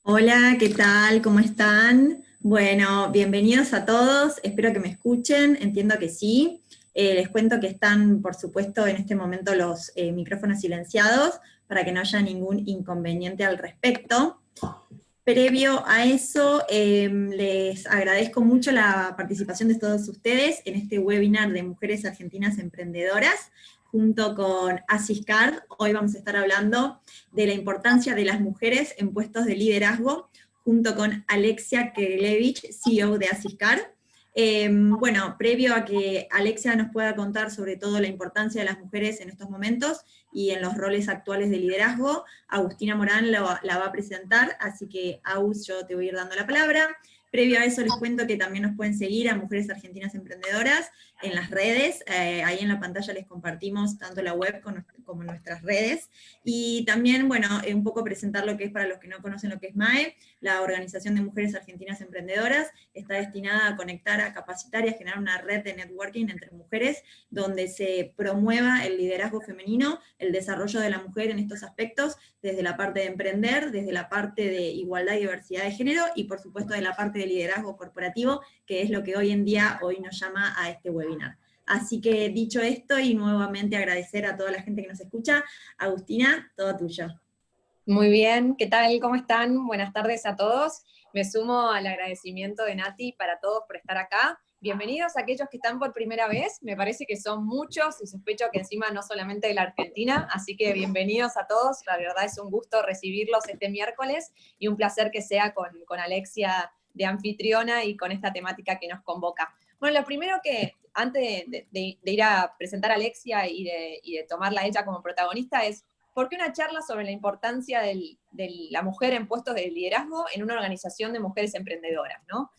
Hola, ¿qué tal? ¿Cómo están? Bueno, bienvenidos a todos, espero que me escuchen, entiendo que sí. Les cuento que están, por supuesto, en este momento los micrófonos silenciados para que no haya ningún inconveniente al respecto. Previo a eso, les agradezco mucho la participación de todos ustedes en este webinar de Mujeres Argentinas Emprendedoras, junto con Asiscard. Hoy vamos a estar hablando de la importancia de las mujeres en puestos de liderazgo, junto con Alexia Keglevich, CEO de Asiscard. Bueno, previo a que Alexia nos pueda contar sobre todo la importancia de las mujeres en estos momentos y en los roles actuales de liderazgo, Agustina Morán la va a presentar, así que Agus, yo te voy a ir dando la palabra. Previo a eso les cuento que también nos pueden seguir a Mujeres Argentinas Emprendedoras en las redes, ahí en la pantalla les compartimos tanto la web como nuestras redes, y también, bueno, un poco presentar lo que es para los que no conocen lo que es MAE, la Organización de Mujeres Argentinas Emprendedoras, está destinada a conectar, a capacitar y a generar una red de networking entre mujeres, donde se promueva el liderazgo femenino, el desarrollo de la mujer en estos aspectos, desde la parte de emprender, desde la parte de igualdad y diversidad de género, y por supuesto de la parte de liderazgo corporativo, que es lo que hoy en día nos llama a este webinar. Así que dicho esto, y nuevamente agradecer a toda la gente que nos escucha, Agustina, todo tuyo. Muy bien, ¿qué tal? ¿Cómo están? Buenas tardes a todos. Me sumo al agradecimiento de Nati para todos por estar acá. Bienvenidos a aquellos que están por primera vez, me parece que son muchos y sospecho que encima no solamente de la Argentina, así que bienvenidos a todos, la verdad es un gusto recibirlos este miércoles y un placer que sea con Alexia de anfitriona y con esta temática que nos convoca. Bueno, lo primero que, antes de ir a presentar a Alexia y de tomarla a ella como protagonista es ¿por qué una charla sobre la importancia de la mujer en puestos de liderazgo en una organización de mujeres emprendedoras, ¿no?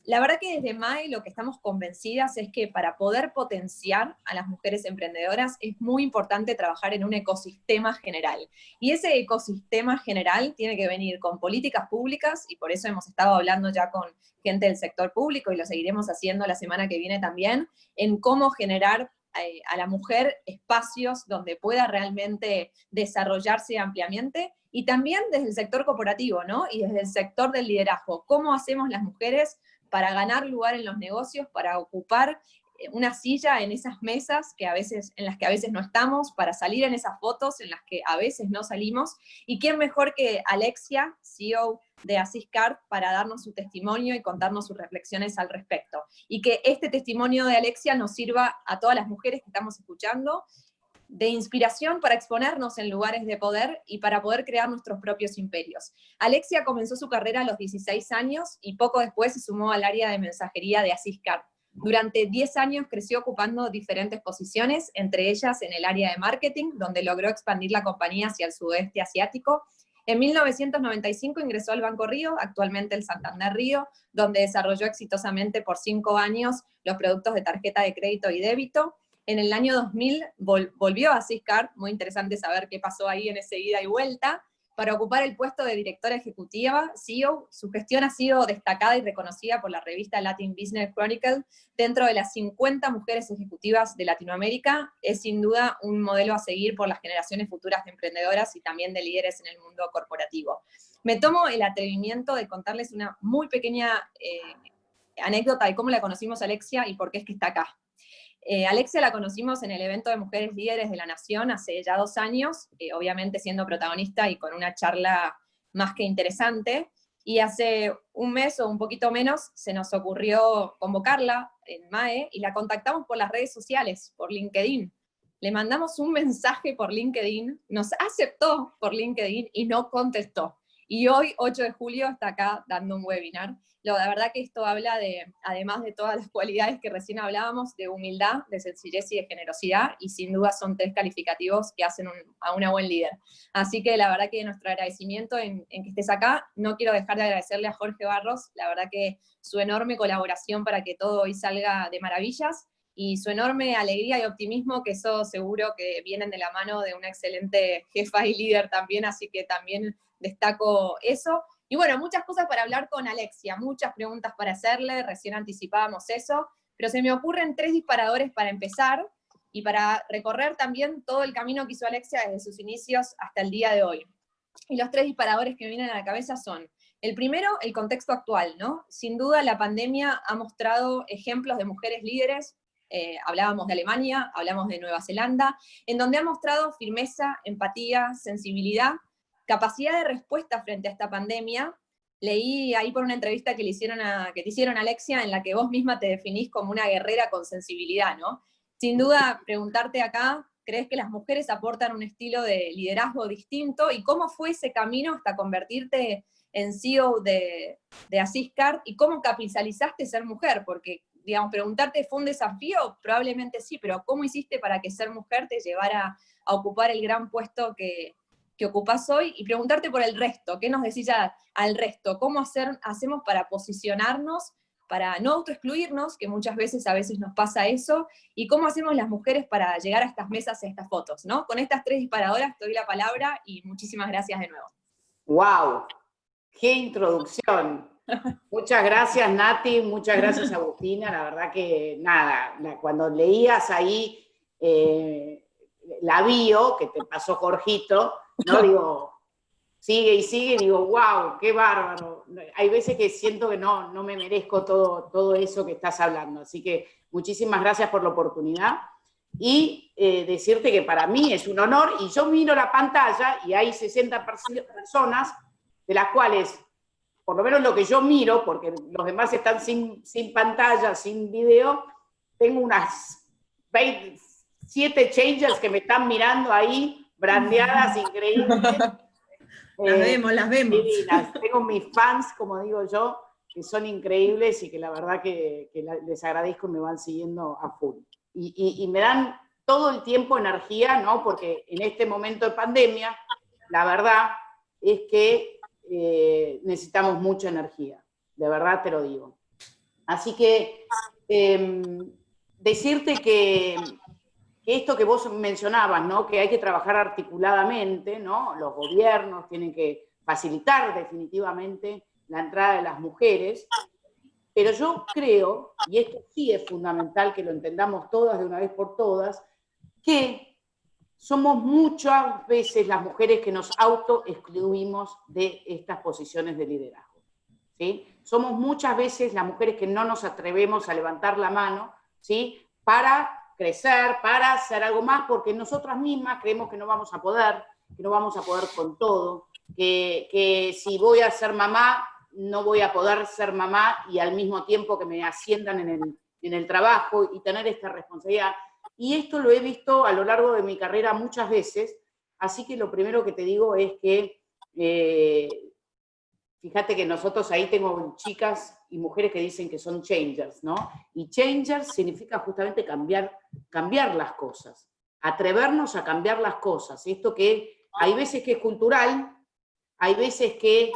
La verdad que desde MAE lo que estamos convencidas es que para poder potenciar a las mujeres emprendedoras es muy importante trabajar en un ecosistema general. Y ese ecosistema general tiene que venir con políticas públicas, y por eso hemos estado hablando ya con gente del sector público, y lo seguiremos haciendo la semana que viene también, en cómo generar a la mujer espacios donde pueda realmente desarrollarse ampliamente, y también desde el sector corporativo, ¿no? Y desde el sector del liderazgo. ¿Cómo hacemos las mujeres para ganar lugar en los negocios, para ocupar una silla en esas mesas en las que a veces no estamos, para salir en esas fotos en las que a veces no salimos? ¿Y quién mejor que Alexia, CEO de Asiscard, para darnos su testimonio y contarnos sus reflexiones al respecto? Y que este testimonio de Alexia nos sirva a todas las mujeres que estamos escuchando de inspiración para exponernos en lugares de poder y para poder crear nuestros propios imperios. Alexia comenzó su carrera a los 16 años y poco después se sumó al área de mensajería de Asiscard. Durante 10 años creció ocupando diferentes posiciones, entre ellas en el área de marketing, donde logró expandir la compañía hacia el sudeste asiático. En 1995 ingresó al Banco Río, actualmente el Santander Río, donde desarrolló exitosamente por 5 años los productos de tarjeta de crédito y débito. En el año 2000 volvió a Asiscard, muy interesante saber qué pasó ahí en ese ida y vuelta, para ocupar el puesto de directora ejecutiva, CEO. Su gestión ha sido destacada y reconocida por la revista Latin Business Chronicle dentro de las 50 mujeres ejecutivas de Latinoamérica. Es sin duda un modelo a seguir por las generaciones futuras de emprendedoras y también de líderes en el mundo corporativo. Me tomo el atrevimiento de contarles una muy pequeña anécdota de cómo la conocimos a Alexia y por qué es que está acá. Alexia la conocimos en el evento de Mujeres Líderes de la Nación hace ya 2 años, obviamente siendo protagonista y con una charla más que interesante, y hace un mes o un poquito menos se nos ocurrió convocarla en MAE y la contactamos por las redes sociales, por LinkedIn. Le mandamos un mensaje por LinkedIn, nos aceptó por LinkedIn y no contestó. Y hoy, 8 de julio, está acá dando un webinar. La verdad que esto habla de, además de todas las cualidades que recién hablábamos, de humildad, de sencillez y de generosidad, y sin duda son 3 calificativos que hacen a una buen líder. Así que la verdad que nuestro agradecimiento en que estés acá. No quiero dejar de agradecerle a Jorge Barros, la verdad que su enorme colaboración para que todo hoy salga de maravillas, y su enorme alegría y optimismo, que eso seguro que vienen de la mano de una excelente jefa y líder también, así que también destaco eso. Y bueno, muchas cosas para hablar con Alexia, muchas preguntas para hacerle, recién anticipábamos eso, pero se me ocurren 3 disparadores para empezar y para recorrer también todo el camino que hizo Alexia desde sus inicios hasta el día de hoy. Y los 3 disparadores que me vienen a la cabeza son, el primero, el contexto actual, ¿no? Sin duda la pandemia ha mostrado ejemplos de mujeres líderes, hablábamos de Alemania, hablamos de Nueva Zelanda, en donde ha mostrado firmeza, empatía, sensibilidad, capacidad de respuesta frente a esta pandemia. Leí ahí por una entrevista que te hicieron, Alexia, en la que vos misma te definís como una guerrera con sensibilidad, ¿no? Sin duda, preguntarte acá, ¿crees que las mujeres aportan un estilo de liderazgo distinto? ¿Y cómo fue ese camino hasta convertirte en CEO de Asiscard? ¿Y cómo capitalizaste ser mujer? Porque, digamos, preguntarte, ¿fue un desafío? Probablemente sí, pero ¿cómo hiciste para que ser mujer te llevara a ocupar el gran puesto que ocupás hoy? Y preguntarte por el resto, ¿qué nos decís al resto? ¿Cómo hacemos para posicionarnos, para no autoexcluirnos, que muchas veces a veces nos pasa eso, y cómo hacemos las mujeres para llegar a estas mesas, a estas fotos, ¿no? Con estas 3 disparadoras te doy la palabra y muchísimas gracias de nuevo. ¡Wow! ¡Qué introducción! Muchas gracias, Nati, muchas gracias, Agustina. La verdad que, nada, cuando leías ahí la bio, que te pasó Jorgito, ¿no? Digo, sigue y sigue, digo, wow, qué bárbaro. Hay veces que siento que no me merezco todo eso que estás hablando. Así que muchísimas gracias por la oportunidad. Y decirte que para mí es un honor, y yo miro la pantalla y hay 60 personas, de las cuales, por lo menos lo que yo miro, porque los demás están sin pantalla, sin video, tengo unas 7 changers que me están mirando ahí, brandeadas, increíbles. Las vemos. Divinas. Tengo mis fans, como digo yo, que son increíbles y que la verdad que les agradezco y me van siguiendo a full. Y me dan todo el tiempo energía, ¿no? Porque en este momento de pandemia, la verdad es que necesitamos mucha energía, de verdad te lo digo. Así que decirte que esto que vos mencionabas, ¿no? Que hay que trabajar articuladamente, ¿no? Los gobiernos tienen que facilitar definitivamente la entrada de las mujeres, pero yo creo, y esto sí es fundamental que lo entendamos todas de una vez por todas, que somos muchas veces las mujeres que nos autoexcluimos de estas posiciones de liderazgo, ¿sí? Somos muchas veces las mujeres que no nos atrevemos a levantar la mano, ¿sí? Para crecer, para hacer algo más, porque nosotras mismas creemos que no vamos a poder con todo, que si voy a ser mamá, no voy a poder ser mamá y al mismo tiempo que me asciendan en el trabajo y tener esta responsabilidad. Y esto lo he visto a lo largo de mi carrera muchas veces, así que lo primero que te digo es que, fíjate que nosotros ahí tengo chicas y mujeres que dicen que son changers, ¿no? Y changers significa justamente cambiar las cosas, atrevernos a cambiar las cosas. Esto que hay veces que es cultural, hay veces que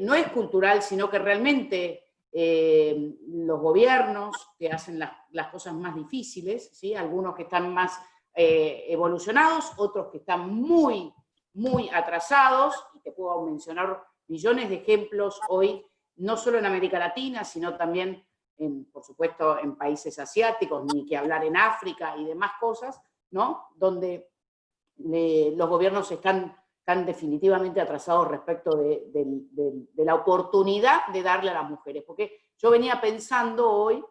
no es cultural, sino que realmente los gobiernos que hacen las cosas más difíciles, ¿sí? Algunos que están más evolucionados, otros que están muy, muy atrasados, y te puedo mencionar millones de ejemplos hoy, no solo en América Latina, sino también, por supuesto, en países asiáticos, ni que hablar en África y demás cosas, ¿no? Donde los gobiernos están definitivamente atrasados respecto de la oportunidad de darle a las mujeres. Porque yo venía pensando hoy,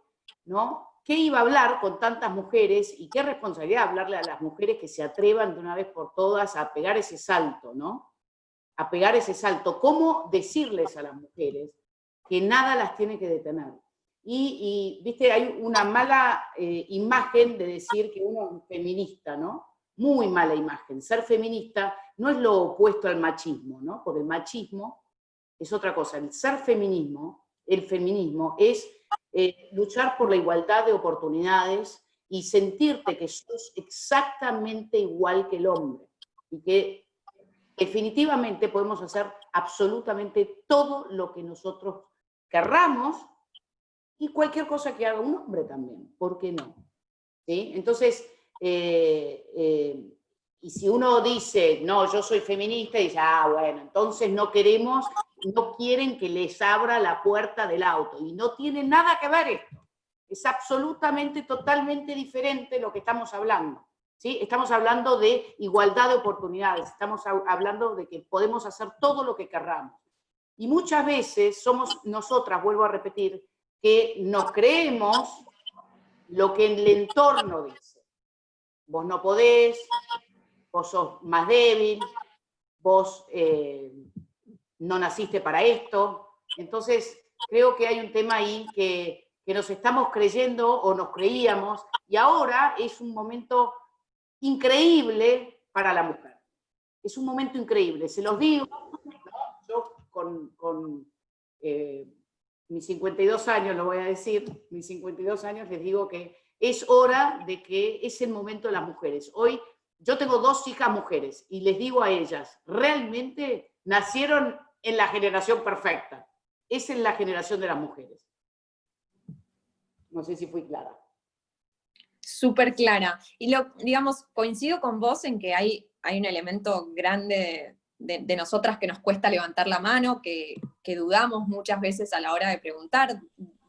¿no? ¿Qué iba a hablar con tantas mujeres y qué responsabilidad hablarle a las mujeres que se atrevan de una vez por todas a pegar ese salto, ¿no? A pegar ese salto. ¿Cómo decirles a las mujeres que nada las tiene que detener? Y viste, hay una mala imagen de decir que uno es feminista, ¿no? Muy mala imagen. Ser feminista no es lo opuesto al machismo, ¿no? Porque el machismo es otra cosa. El feminismo es luchar por la igualdad de oportunidades y sentirte que sos exactamente igual que el hombre y que definitivamente podemos hacer absolutamente todo lo que nosotros querramos y cualquier cosa que haga un hombre también, ¿por qué no? ¿Sí? Entonces, y si uno dice, no, yo soy feminista, y dice, bueno, entonces no quieren que les abra la puerta del auto, y no tiene nada que ver esto, es absolutamente, totalmente diferente lo que estamos hablando. ¿sí? Estamos hablando de igualdad de oportunidades, estamos hablando de que podemos hacer todo lo que querramos. Y muchas veces somos nosotras, vuelvo a repetir, que nos creemos lo que el entorno dice. Vos no podés, vos sos más débil, vos no naciste para esto. Entonces, creo que hay un tema ahí que nos estamos creyendo o nos creíamos, y ahora es un momento increíble para la mujer. Es un momento increíble, se los digo, ¿no? Yo con mis 52 años, lo voy a decir, mis 52 años les digo que es hora de que es el momento de las mujeres. Hoy yo tengo 2 hijas mujeres y les digo a ellas, realmente nacieron en la generación perfecta. Esa es la generación de las mujeres. No sé si fui clara. Súper clara. Y digamos, coincido con vos en que hay un elemento grande de nosotras que nos cuesta levantar la mano, que dudamos muchas veces a la hora de preguntar.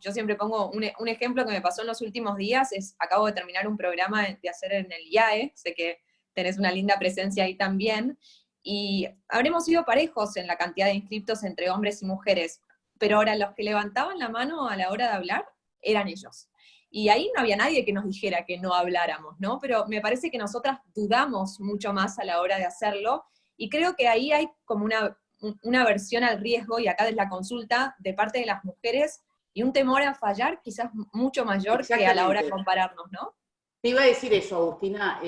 Yo siempre pongo un ejemplo que me pasó en los últimos días, acabo de terminar un programa de hacer en el IAE, sé que tenés una linda presencia ahí también, y habremos sido parejos en la cantidad de inscriptos entre hombres y mujeres, pero ahora los que levantaban la mano a la hora de hablar eran ellos. Y ahí no había nadie que nos dijera que no habláramos, ¿no? Pero me parece que nosotras dudamos mucho más a la hora de hacerlo, y creo que ahí hay como una aversión al riesgo, y acá es la consulta, de parte de las mujeres, y un temor a fallar quizás mucho mayor que a la hora de compararnos, ¿no? Te iba a decir eso, Agustina.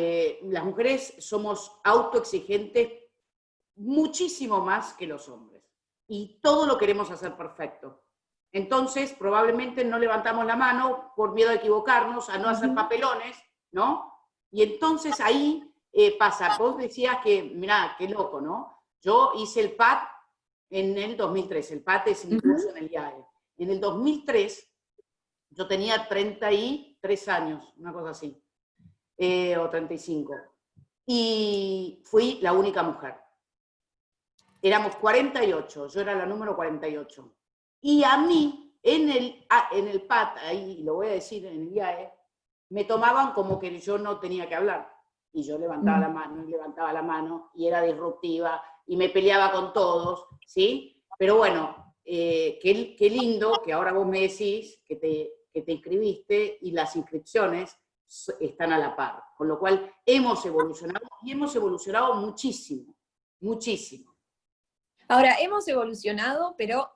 Las mujeres somos autoexigentes muchísimo más que los hombres. Y todo lo queremos hacer perfecto. Entonces, probablemente no levantamos la mano por miedo a equivocarnos, a no hacer papelones, ¿no? Y entonces ahí pasa. Vos decías que, mirá, qué loco, ¿no? Yo hice el PAT en el 2003. El PAT es mi curso en el IAE. En el 2003, yo tenía 33 años, una cosa así, o 35. Y fui la única mujer. Éramos 48, yo era la número 48. Y a mí, en el PAT, ahí lo voy a decir, en el IAE, me tomaban como que yo no tenía que hablar. Y yo levantaba la mano, y levantaba la mano, y era disruptiva, y me peleaba con todos, ¿sí? Pero bueno, qué lindo que ahora vos me decís que te inscribiste, y las inscripciones están a la par. Con lo cual hemos evolucionado, y hemos evolucionado muchísimo, muchísimo. Ahora, hemos evolucionado, pero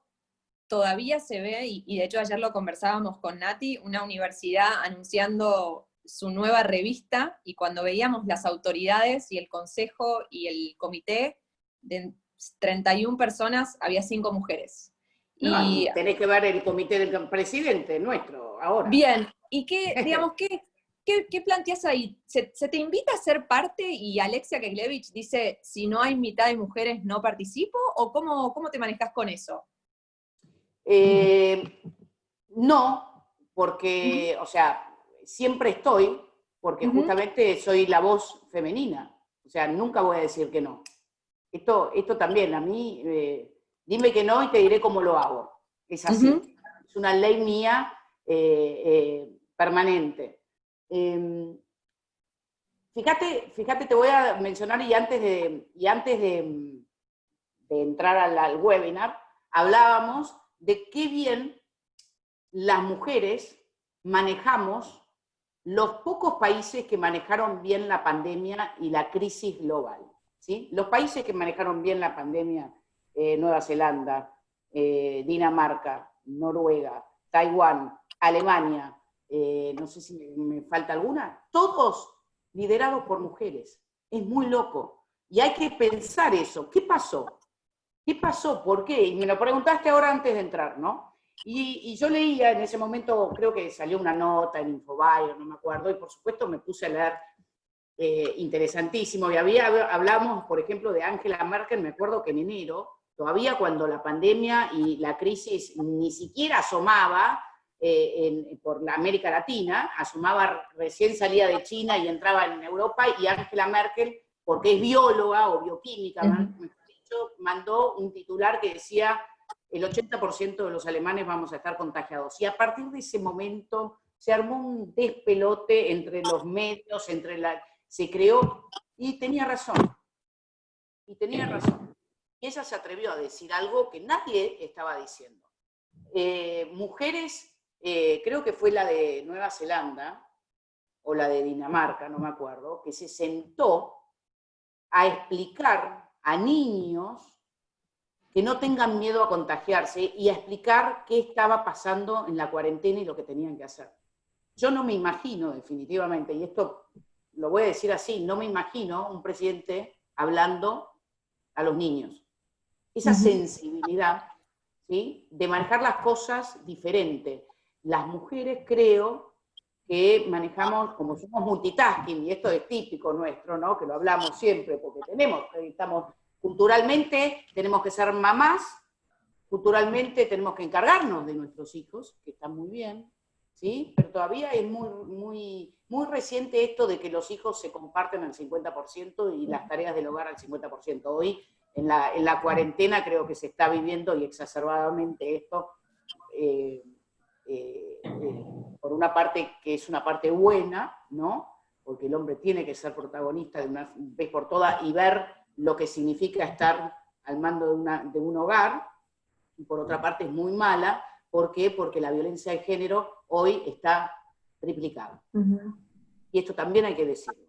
todavía se ve, y de hecho ayer lo conversábamos con Nati, una universidad anunciando su nueva revista, y cuando veíamos las autoridades y el consejo y el comité, de 31 personas había 5 mujeres. No, y tenés que ver el comité del presidente nuestro ahora. Bien, ¿y qué planteas ahí? ¿Se te invita a ser parte y Alexia Keglevich dice, si no hay mitad de mujeres no participo? ¿O cómo te manejas con eso? No, porque, o sea, siempre estoy, porque justamente soy la voz femenina. O sea, nunca voy a decir que no. Esto también, a mí, dime que no y te diré cómo lo hago. Es así. Es una ley mía permanente. Fíjate, te voy a mencionar, y antes de entrar al webinar, hablábamos de qué bien las mujeres manejamos los pocos países que manejaron bien la pandemia y la crisis global, ¿sí? Los países que manejaron bien la pandemia, Nueva Zelanda, Dinamarca, Noruega, Taiwán, Alemania, no sé si me falta alguna, todos liderados por mujeres. Es muy loco. Y hay que pensar eso. ¿Qué pasó? ¿Qué pasó? ¿Por qué? Y me lo preguntaste ahora antes de entrar, ¿no? Y yo leía en ese momento, creo que salió una nota en Infobae, no me acuerdo, y por supuesto me puse a leer, interesantísimo, y hablamos, por ejemplo, de Angela Merkel. Me acuerdo que en enero, todavía cuando la pandemia y la crisis ni siquiera asomaba por la América Latina, asomaba, recién salía de China y entraba en Europa, y Angela Merkel, porque es bióloga o bioquímica, mandó un titular que decía: el 80% de los alemanes vamos a estar contagiados. Y a partir de ese momento se armó un despelote entre los medios, entre se creó, y tenía razón, y ella se atrevió a decir algo que nadie estaba diciendo. Mujeres, creo que fue la de Nueva Zelanda, o la de Dinamarca, no me acuerdo, que se sentó a explicar a niños que no tengan miedo a contagiarse y a explicar qué estaba pasando en la cuarentena y lo que tenían que hacer. Yo no me imagino, definitivamente, y esto lo voy a decir así, no me imagino un presidente hablando a los niños. Esa sensibilidad, ¿sí?, de manejar las cosas diferente. Las mujeres creo que manejamos, como somos multitasking, y esto es típico nuestro, ¿no?, que lo hablamos siempre, porque estamos culturalmente, tenemos que ser mamás, culturalmente tenemos que encargarnos de nuestros hijos, que están muy bien, ¿sí? Pero todavía es muy reciente esto de que los hijos se comparten al 50% y las tareas del hogar al 50%. Hoy, en la cuarentena, creo que se está viviendo y exacerbadamente esto, por una parte que es una parte buena, ¿no?, porque el hombre tiene que ser protagonista de una vez por todas y ver lo que significa estar al mando de un hogar, y por otra parte es muy mala. ¿Por qué? Porque la violencia de género hoy está triplicada. Y esto también hay que decirlo.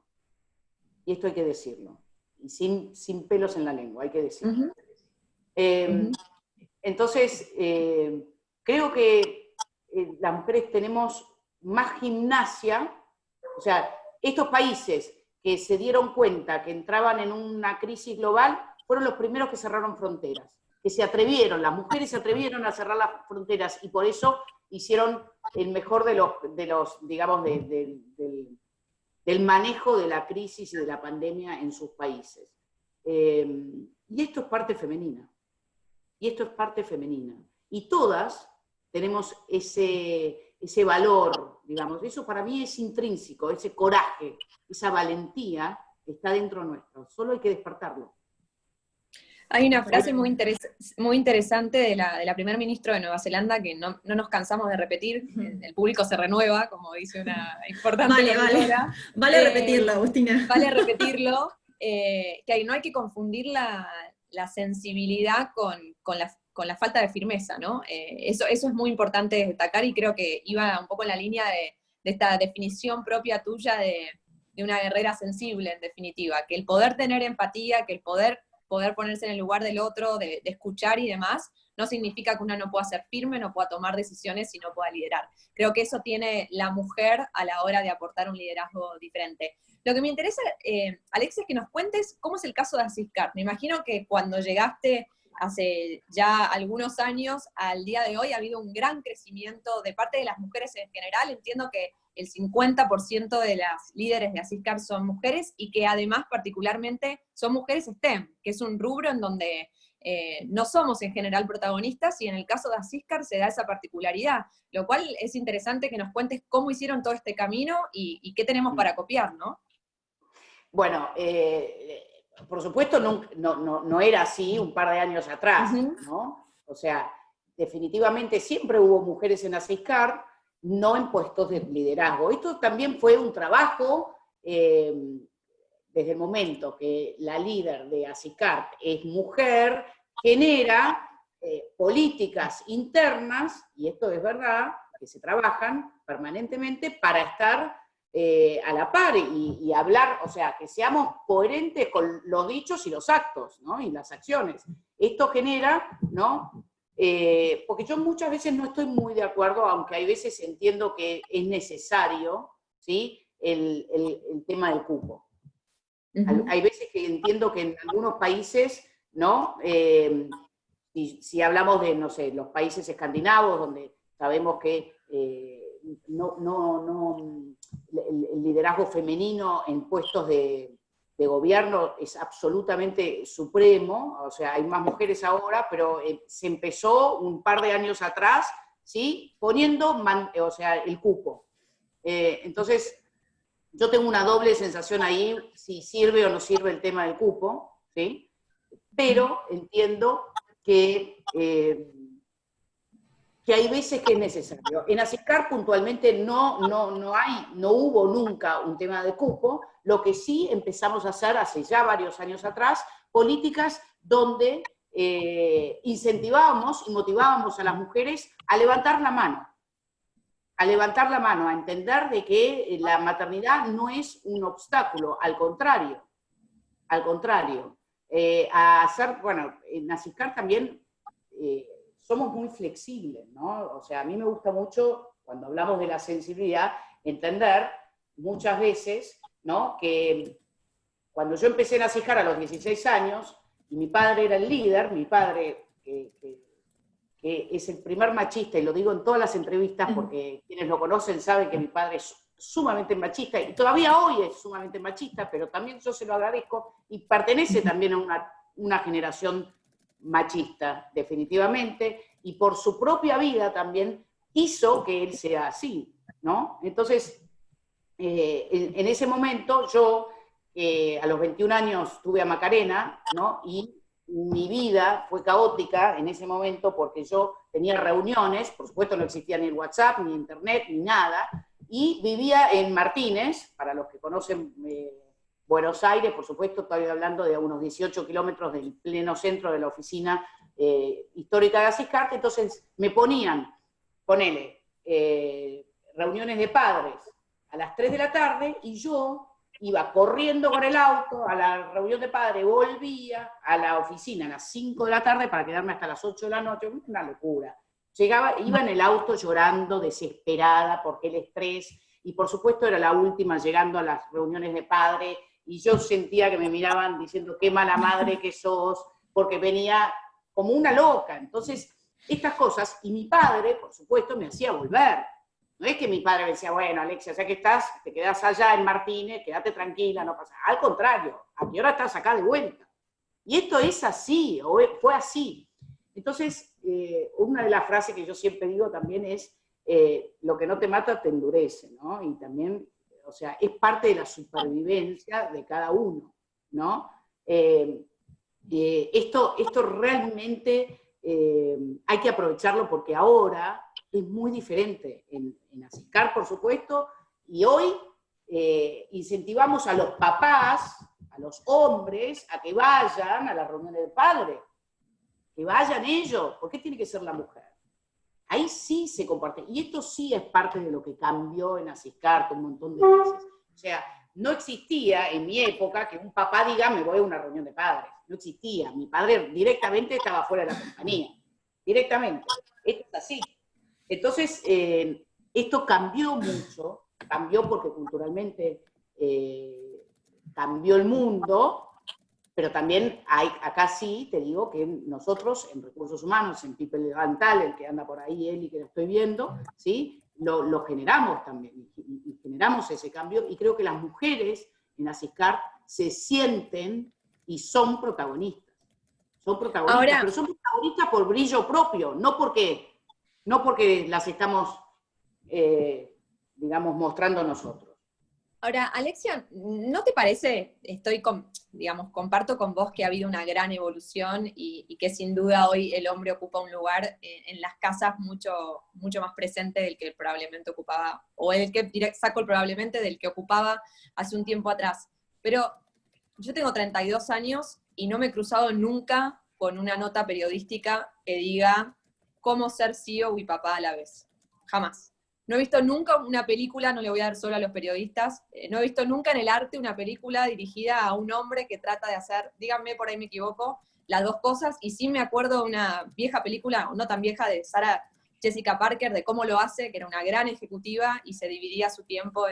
Y esto hay que decirlo. Y sin pelos en la lengua, hay que decirlo. Entonces, creo que las mujeres tenemos más gimnasia, o sea, estos países que se dieron cuenta que entraban en una crisis global fueron los primeros que cerraron fronteras, que se atrevieron, las mujeres se atrevieron a cerrar las fronteras y por eso hicieron el mejor de los digamos, del manejo de la crisis y de la pandemia en sus países. Y esto es parte femenina. Y todas tenemos ese valor, digamos, eso para mí es intrínseco, ese coraje, esa valentía está dentro nuestro, solo hay que despertarlo. Hay una frase muy interesante de la primer ministra de Nueva Zelanda que no nos cansamos de repetir, el público se renueva, como dice una importante locutora. Vale repetirlo, Agustina. Vale repetirlo, que no hay que confundir la sensibilidad con la falta de firmeza, ¿no? Eso es muy importante destacar y creo que iba un poco en la línea de esta definición propia tuya de una guerrera sensible, en definitiva, que el poder tener empatía, que el poder ponerse en el lugar del otro, de escuchar y demás, no significa que una no pueda ser firme, no pueda tomar decisiones y no pueda liderar. Creo que eso tiene la mujer a la hora de aportar un liderazgo diferente. Lo que me interesa, Alexis, es que nos cuentes cómo es el caso de Asiscar. Me imagino que cuando llegaste hace ya algunos años al día de hoy ha habido un gran crecimiento de parte de las mujeres en general. Entiendo que el 50% de las líderes de Asiscar son mujeres y que además particularmente son mujeres STEM, que es un rubro en donde no somos en general protagonistas y en el caso de Asiscar se da esa particularidad, lo cual es interesante que nos cuentes cómo hicieron todo este camino y qué tenemos para copiar, ¿no? Bueno, por supuesto no era así un par de años atrás, ¿no? O sea, definitivamente siempre hubo mujeres en Asiscar, no en puestos de liderazgo. Esto también fue un trabajo, desde el momento que la líder de Asiscar es mujer, genera políticas internas, y esto es verdad, que se trabajan permanentemente para estar a la par y hablar, o sea, que seamos coherentes con los dichos y los actos, ¿no? Y las acciones. Esto genera, ¿no? Porque yo muchas veces no estoy muy de acuerdo, aunque hay veces entiendo que es necesario, ¿sí?, el tema del cupo. Hay veces que entiendo que en algunos países, ¿no? Si hablamos de, no sé, los países escandinavos, donde sabemos que el liderazgo femenino en puestos de gobierno es absolutamente supremo, o sea, hay más mujeres ahora, pero se empezó un par de años atrás, ¿sí?, poniendo o sea, el cupo. Entonces, yo tengo una doble sensación ahí, si sirve o no sirve el tema del cupo, ¿sí? Pero entiendo que que hay veces que es necesario. En Asiscar puntualmente no hubo nunca un tema de cupo, lo que sí empezamos a hacer hace ya varios años atrás, políticas donde incentivábamos y motivábamos a las mujeres a levantar la mano, a entender de que la maternidad no es un obstáculo, al contrario, a hacer, bueno, en Asiscar también somos muy flexibles, ¿no? O sea, a mí me gusta mucho, cuando hablamos de la sensibilidad, entender muchas veces, ¿no?, que cuando yo empecé en Asiscar a los 16 años, y mi padre era el líder, mi padre, que es el primer machista, y lo digo en todas las entrevistas porque quienes lo conocen saben que mi padre es sumamente machista, y todavía hoy es sumamente machista, pero también yo se lo agradezco, y pertenece también a una generación machista, definitivamente, y por su propia vida también hizo que él sea así, ¿no? Entonces, en ese momento yo, a los 21 años tuve a Macarena, ¿no? Y mi vida fue caótica en ese momento porque yo tenía reuniones, por supuesto no existía ni el WhatsApp, ni Internet, ni nada, y vivía en Martínez, para los que conocen Buenos Aires, por supuesto, estoy hablando de unos 18 kilómetros del pleno centro de la oficina histórica de Asiscar, entonces me ponían, ponele, reuniones de padres a las 3 de la tarde, y yo iba corriendo con el auto a la reunión de padres, volvía a la oficina a las 5 de la tarde para quedarme hasta las 8 de la noche, una locura. Iba en el auto llorando, desesperada, porque el estrés, y por supuesto era la última llegando a las reuniones de padre, y yo sentía que me miraban diciendo qué mala madre que sos, porque venía como una loca. Entonces, estas cosas, y mi padre, por supuesto, me hacía volver. No es que mi padre me decía, bueno, Alexia, ya que estás, te quedás allá en Martínez, quédate tranquila, no pasa nada. Al contrario, ¿a qué hora estás acá de vuelta? Y esto es así, o fue así. Entonces, una de las frases que yo siempre digo también es, lo que no te mata te endurece, ¿no? Y también, o sea, es parte de la supervivencia de cada uno, ¿no? Esto realmente hay que aprovecharlo porque ahora es muy diferente en Asiscar, por supuesto, y hoy incentivamos a los papás, a los hombres, a que vayan a las reuniones de padres, que vayan ellos. ¿Por qué tiene que ser la mujer? Ahí sí se comparte, y esto sí es parte de lo que cambió en Asiscar un montón de veces. O sea, no existía en mi época que un papá diga, me voy a una reunión de padres. No existía. Mi padre directamente estaba fuera de la compañía. Directamente. Esto es así. Entonces, esto cambió mucho, cambió porque culturalmente cambió el mundo, pero también acá sí, te digo, que nosotros en Recursos Humanos, en People Levantal, el que anda por ahí, él y que lo estoy viendo, ¿sí?, lo generamos también, y generamos ese cambio, y creo que las mujeres en Asiscar se sienten y son protagonistas. Son protagonistas, Ahora, pero son protagonistas por brillo propio, no porque las estamos, digamos, mostrando nosotros. Ahora, Alexia, ¿no te parece, comparto con vos que ha habido una gran evolución y que sin duda hoy el hombre ocupa un lugar en las casas mucho, mucho más presente del que probablemente ocupaba, o saco el probablemente del que ocupaba hace un tiempo atrás? Pero yo tengo 32 años y no me he cruzado nunca con una nota periodística que diga cómo ser CEO y papá a la vez. Jamás. No he visto nunca una película, no le voy a dar solo a los periodistas, no he visto nunca en el arte una película dirigida a un hombre que trata de hacer, díganme por ahí me equivoco, las dos cosas, y sí me acuerdo de una vieja película, o no tan vieja, de Sarah Jessica Parker, de cómo lo hace, que era una gran ejecutiva y se dividía su tiempo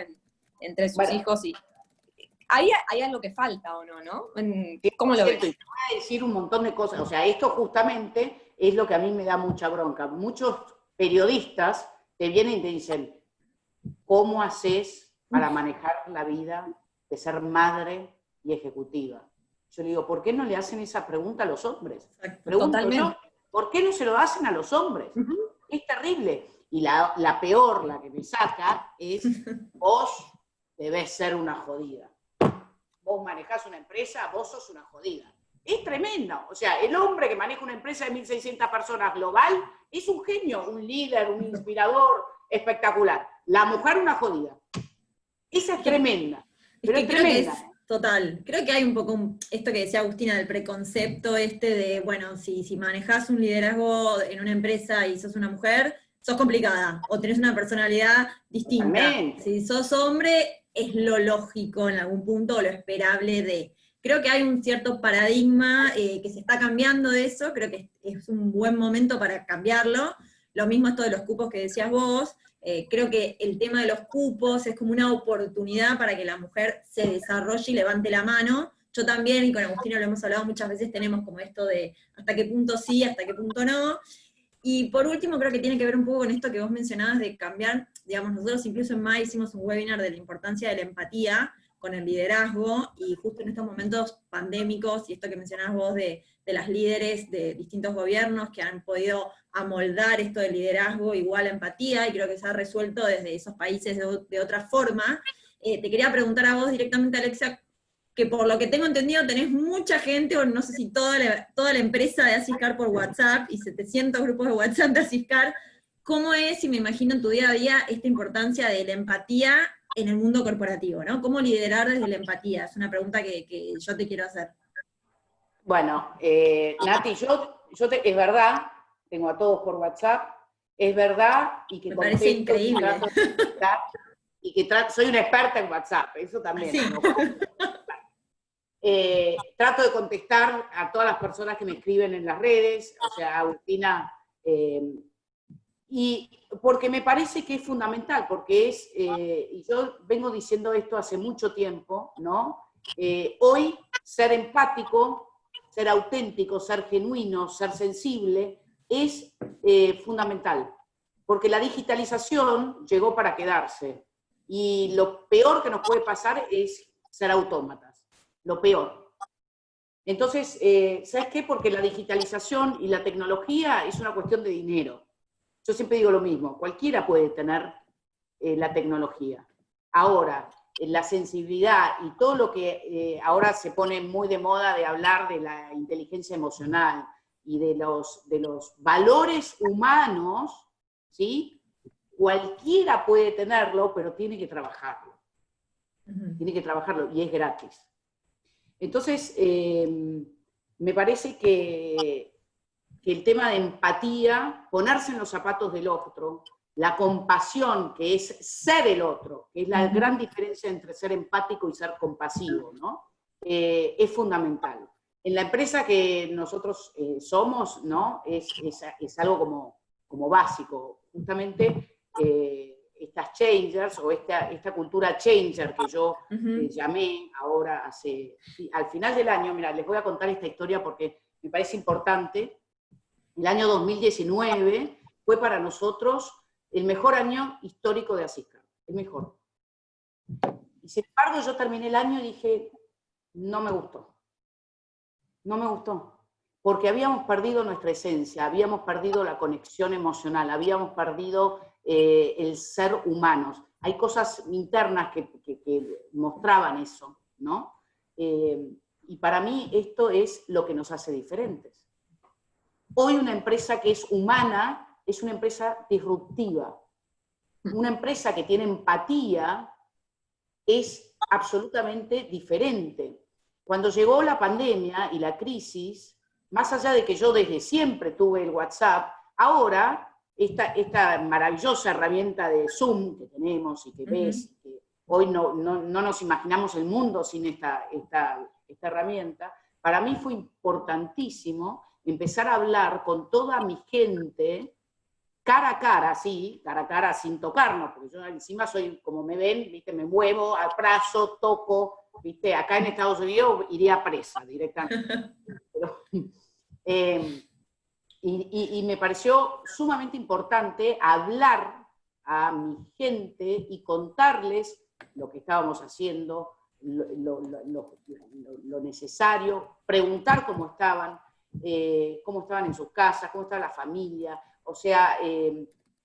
entre sus hijos. Y ahí hay algo que falta, ¿o no? ¿Cómo lo ves? Te voy a decir un montón de cosas, o sea, esto justamente es lo que a mí me da mucha bronca. Muchos periodistas te vienen y te dicen, ¿cómo haces para manejar la vida de ser madre y ejecutiva? Yo le digo, ¿por qué no le hacen esa pregunta a los hombres? Pregunto yo, ¿por qué no se lo hacen a los hombres? Es terrible. Y la peor, la que me saca, es vos debés ser una jodida. Vos manejás una empresa, vos sos una jodida. Es tremendo. O sea, el hombre que maneja una empresa de 1.600 personas global es un genio, un líder, un inspirador, espectacular. La mujer una jodida. Esa es tremenda, pero es tremenda. Total, creo que hay un poco esto que decía Agustina del preconcepto de, bueno, si manejás un liderazgo en una empresa y sos una mujer, sos complicada, o tenés una personalidad distinta. Totalmente. Si sos hombre, es lo lógico en algún punto, o lo esperable de. Creo que hay un cierto paradigma que se está cambiando de eso, creo que es un buen momento para cambiarlo. Lo mismo esto de los cupos que decías vos, creo que el tema de los cupos es como una oportunidad para que la mujer se desarrolle y levante la mano. Yo también, y con Agustina lo hemos hablado muchas veces, tenemos como esto de hasta qué punto sí, hasta qué punto no. Y por último, creo que tiene que ver un poco con esto que vos mencionabas de cambiar, digamos, nosotros incluso en MAI hicimos un webinar de la importancia de la empatía con el liderazgo, y justo en estos momentos pandémicos, y esto que mencionabas vos de las líderes de distintos gobiernos que han podido amoldar esto del liderazgo igual a empatía, y creo que se ha resuelto desde esos países de otra forma. Te quería preguntar a vos directamente, Alexia, que por lo que tengo entendido tenés mucha gente, o no sé si toda la empresa de Asiscar por WhatsApp, y 700 grupos de WhatsApp de Asiscar. ¿Cómo es, y me imagino en tu día a día, esta importancia de la empatía en el mundo corporativo, ¿no? ¿Cómo liderar desde la empatía? Es una pregunta que yo te quiero hacer. Bueno, Nati, es verdad, tengo a todos por WhatsApp, es verdad, y que me parece increíble. Soy una experta en WhatsApp, eso también. Sí. ¿No? Trato de contestar a todas las personas que me escriben en las redes, o sea, Agustina, y porque me parece que es fundamental, porque y yo vengo diciendo esto hace mucho tiempo, ¿no? Hoy ser empático, ser auténtico, ser genuino, ser sensible, es fundamental, porque la digitalización llegó para quedarse, y lo peor que nos puede pasar es ser autómatas, lo peor. Entonces, ¿sabes qué? Porque la digitalización y la tecnología es una cuestión de dinero. Yo siempre digo lo mismo, cualquiera puede tener la tecnología. Ahora, la sensibilidad y todo lo que ahora se pone muy de moda de hablar de la inteligencia emocional y de los valores humanos, ¿sí? Cualquiera puede tenerlo, pero tiene que trabajarlo. Tiene que trabajarlo, y es gratis. Entonces, me parece que el tema de empatía, ponerse en los zapatos del otro, la compasión, que es ser el otro, que es la gran diferencia entre ser empático y ser compasivo, ¿no? Es fundamental. En la empresa que nosotros somos, ¿no? Es algo como básico. Justamente estas changers, o esta cultura changer que yo llamé ahora al final del año. Mira, les voy a contar esta historia porque me parece importante. El año 2019 fue para nosotros el mejor año histórico de Asiscar, el mejor. Y sin embargo yo terminé el año y dije, no me gustó. No me gustó. Porque habíamos perdido nuestra esencia, habíamos perdido la conexión emocional, habíamos perdido el ser humanos. Hay cosas internas que mostraban eso, ¿no? Y para mí esto es lo que nos hace diferentes. Hoy una empresa que es humana es una empresa disruptiva. Una empresa que tiene empatía es absolutamente diferente. Cuando llegó la pandemia y la crisis, más allá de que yo desde siempre tuve el WhatsApp, ahora esta maravillosa herramienta de Zoom que tenemos y que ves, que hoy no nos imaginamos el mundo sin esta herramienta, para mí fue importantísimo empezar a hablar con toda mi gente, cara a cara, sí, cara a cara, sin tocarnos, porque yo encima soy, como me ven, ¿viste? Me muevo, abrazo, toco, ¿viste? Acá en Estados Unidos iría presa directamente. Pero, y me pareció sumamente importante hablar a mi gente y contarles lo que estábamos haciendo, lo necesario, preguntar cómo estaban en sus casas, cómo estaba la familia. O sea,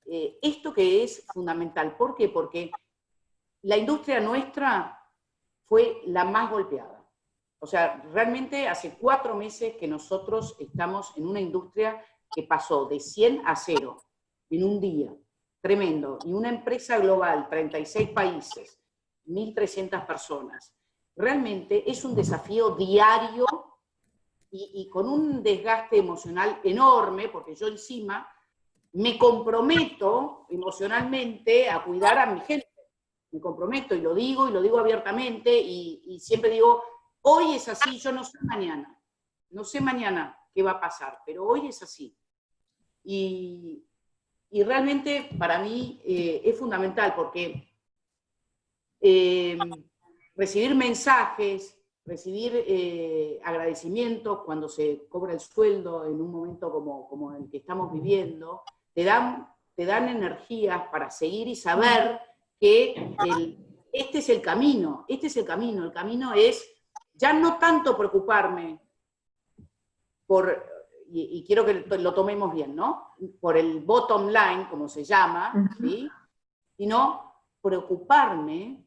esto que es fundamental. ¿Por qué? Porque la industria nuestra fue la más golpeada. O sea, realmente hace 4 meses que nosotros estamos en una industria que pasó de 100 a 0 en un día, tremendo, y una empresa global, 36 países, 1.300 personas. Realmente es un desafío diario y con un desgaste emocional enorme, porque yo encima me comprometo emocionalmente a cuidar a mi gente. Me comprometo y lo digo abiertamente y siempre digo, hoy es así, yo no sé mañana qué va a pasar, pero hoy es así. Y realmente para mí es fundamental porque recibir mensajes, recibir agradecimientos cuando se cobra el sueldo en un momento como el que estamos viviendo, te dan energías para seguir y saber que este es el camino, el camino es ya no tanto preocuparme por, y quiero que lo tomemos bien, ¿no? Por el bottom line, como se llama, ¿sí? Sino preocuparme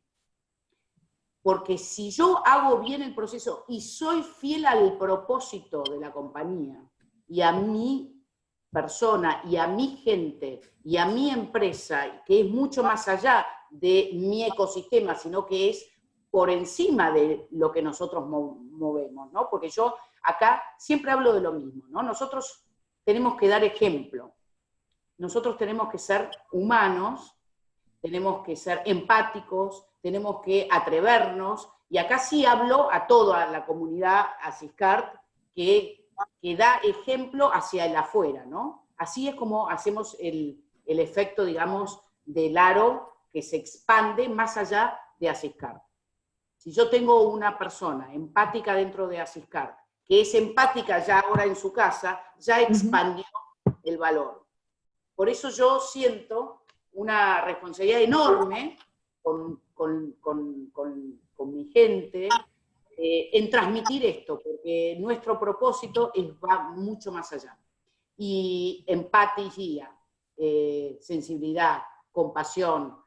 porque si yo hago bien el proceso y soy fiel al propósito de la compañía y a mi persona y a mi gente y a mi empresa, que es mucho más allá de mi ecosistema, sino que es por encima de lo que nosotros movemos, ¿no? Porque yo acá siempre hablo de lo mismo, ¿no? Nosotros tenemos que dar ejemplo, nosotros tenemos que ser humanos, tenemos que ser empáticos, tenemos que atrevernos, y acá sí hablo a toda la comunidad Asiscart que da ejemplo hacia el afuera, ¿no? Así es como hacemos el efecto, digamos, del aro que se expande más allá de Asiscart. Si yo tengo una persona empática dentro de Asiscart, que es empática ya ahora en su casa, ya expandió el valor. Por eso yo siento una responsabilidad enorme con mi gente, en transmitir esto, porque nuestro propósito va mucho más allá. Y empatía, sensibilidad, compasión,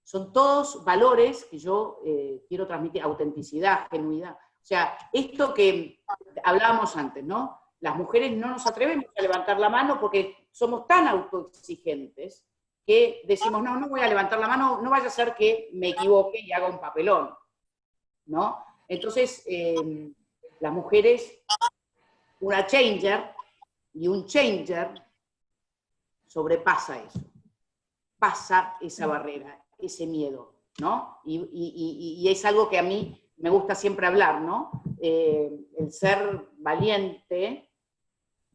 son todos valores que yo quiero transmitir, autenticidad, genuidad. O sea, esto que hablábamos antes, ¿no? Las mujeres no nos atrevemos a levantar la mano porque somos tan autoexigentes que decimos, no voy a levantar la mano, no vaya a ser que me equivoque y haga un papelón, ¿no? Entonces, las mujeres, una changer y un changer sobrepasa eso, pasa esa barrera, ese miedo, ¿no? Y es algo que a mí me gusta siempre hablar, ¿no? El ser valiente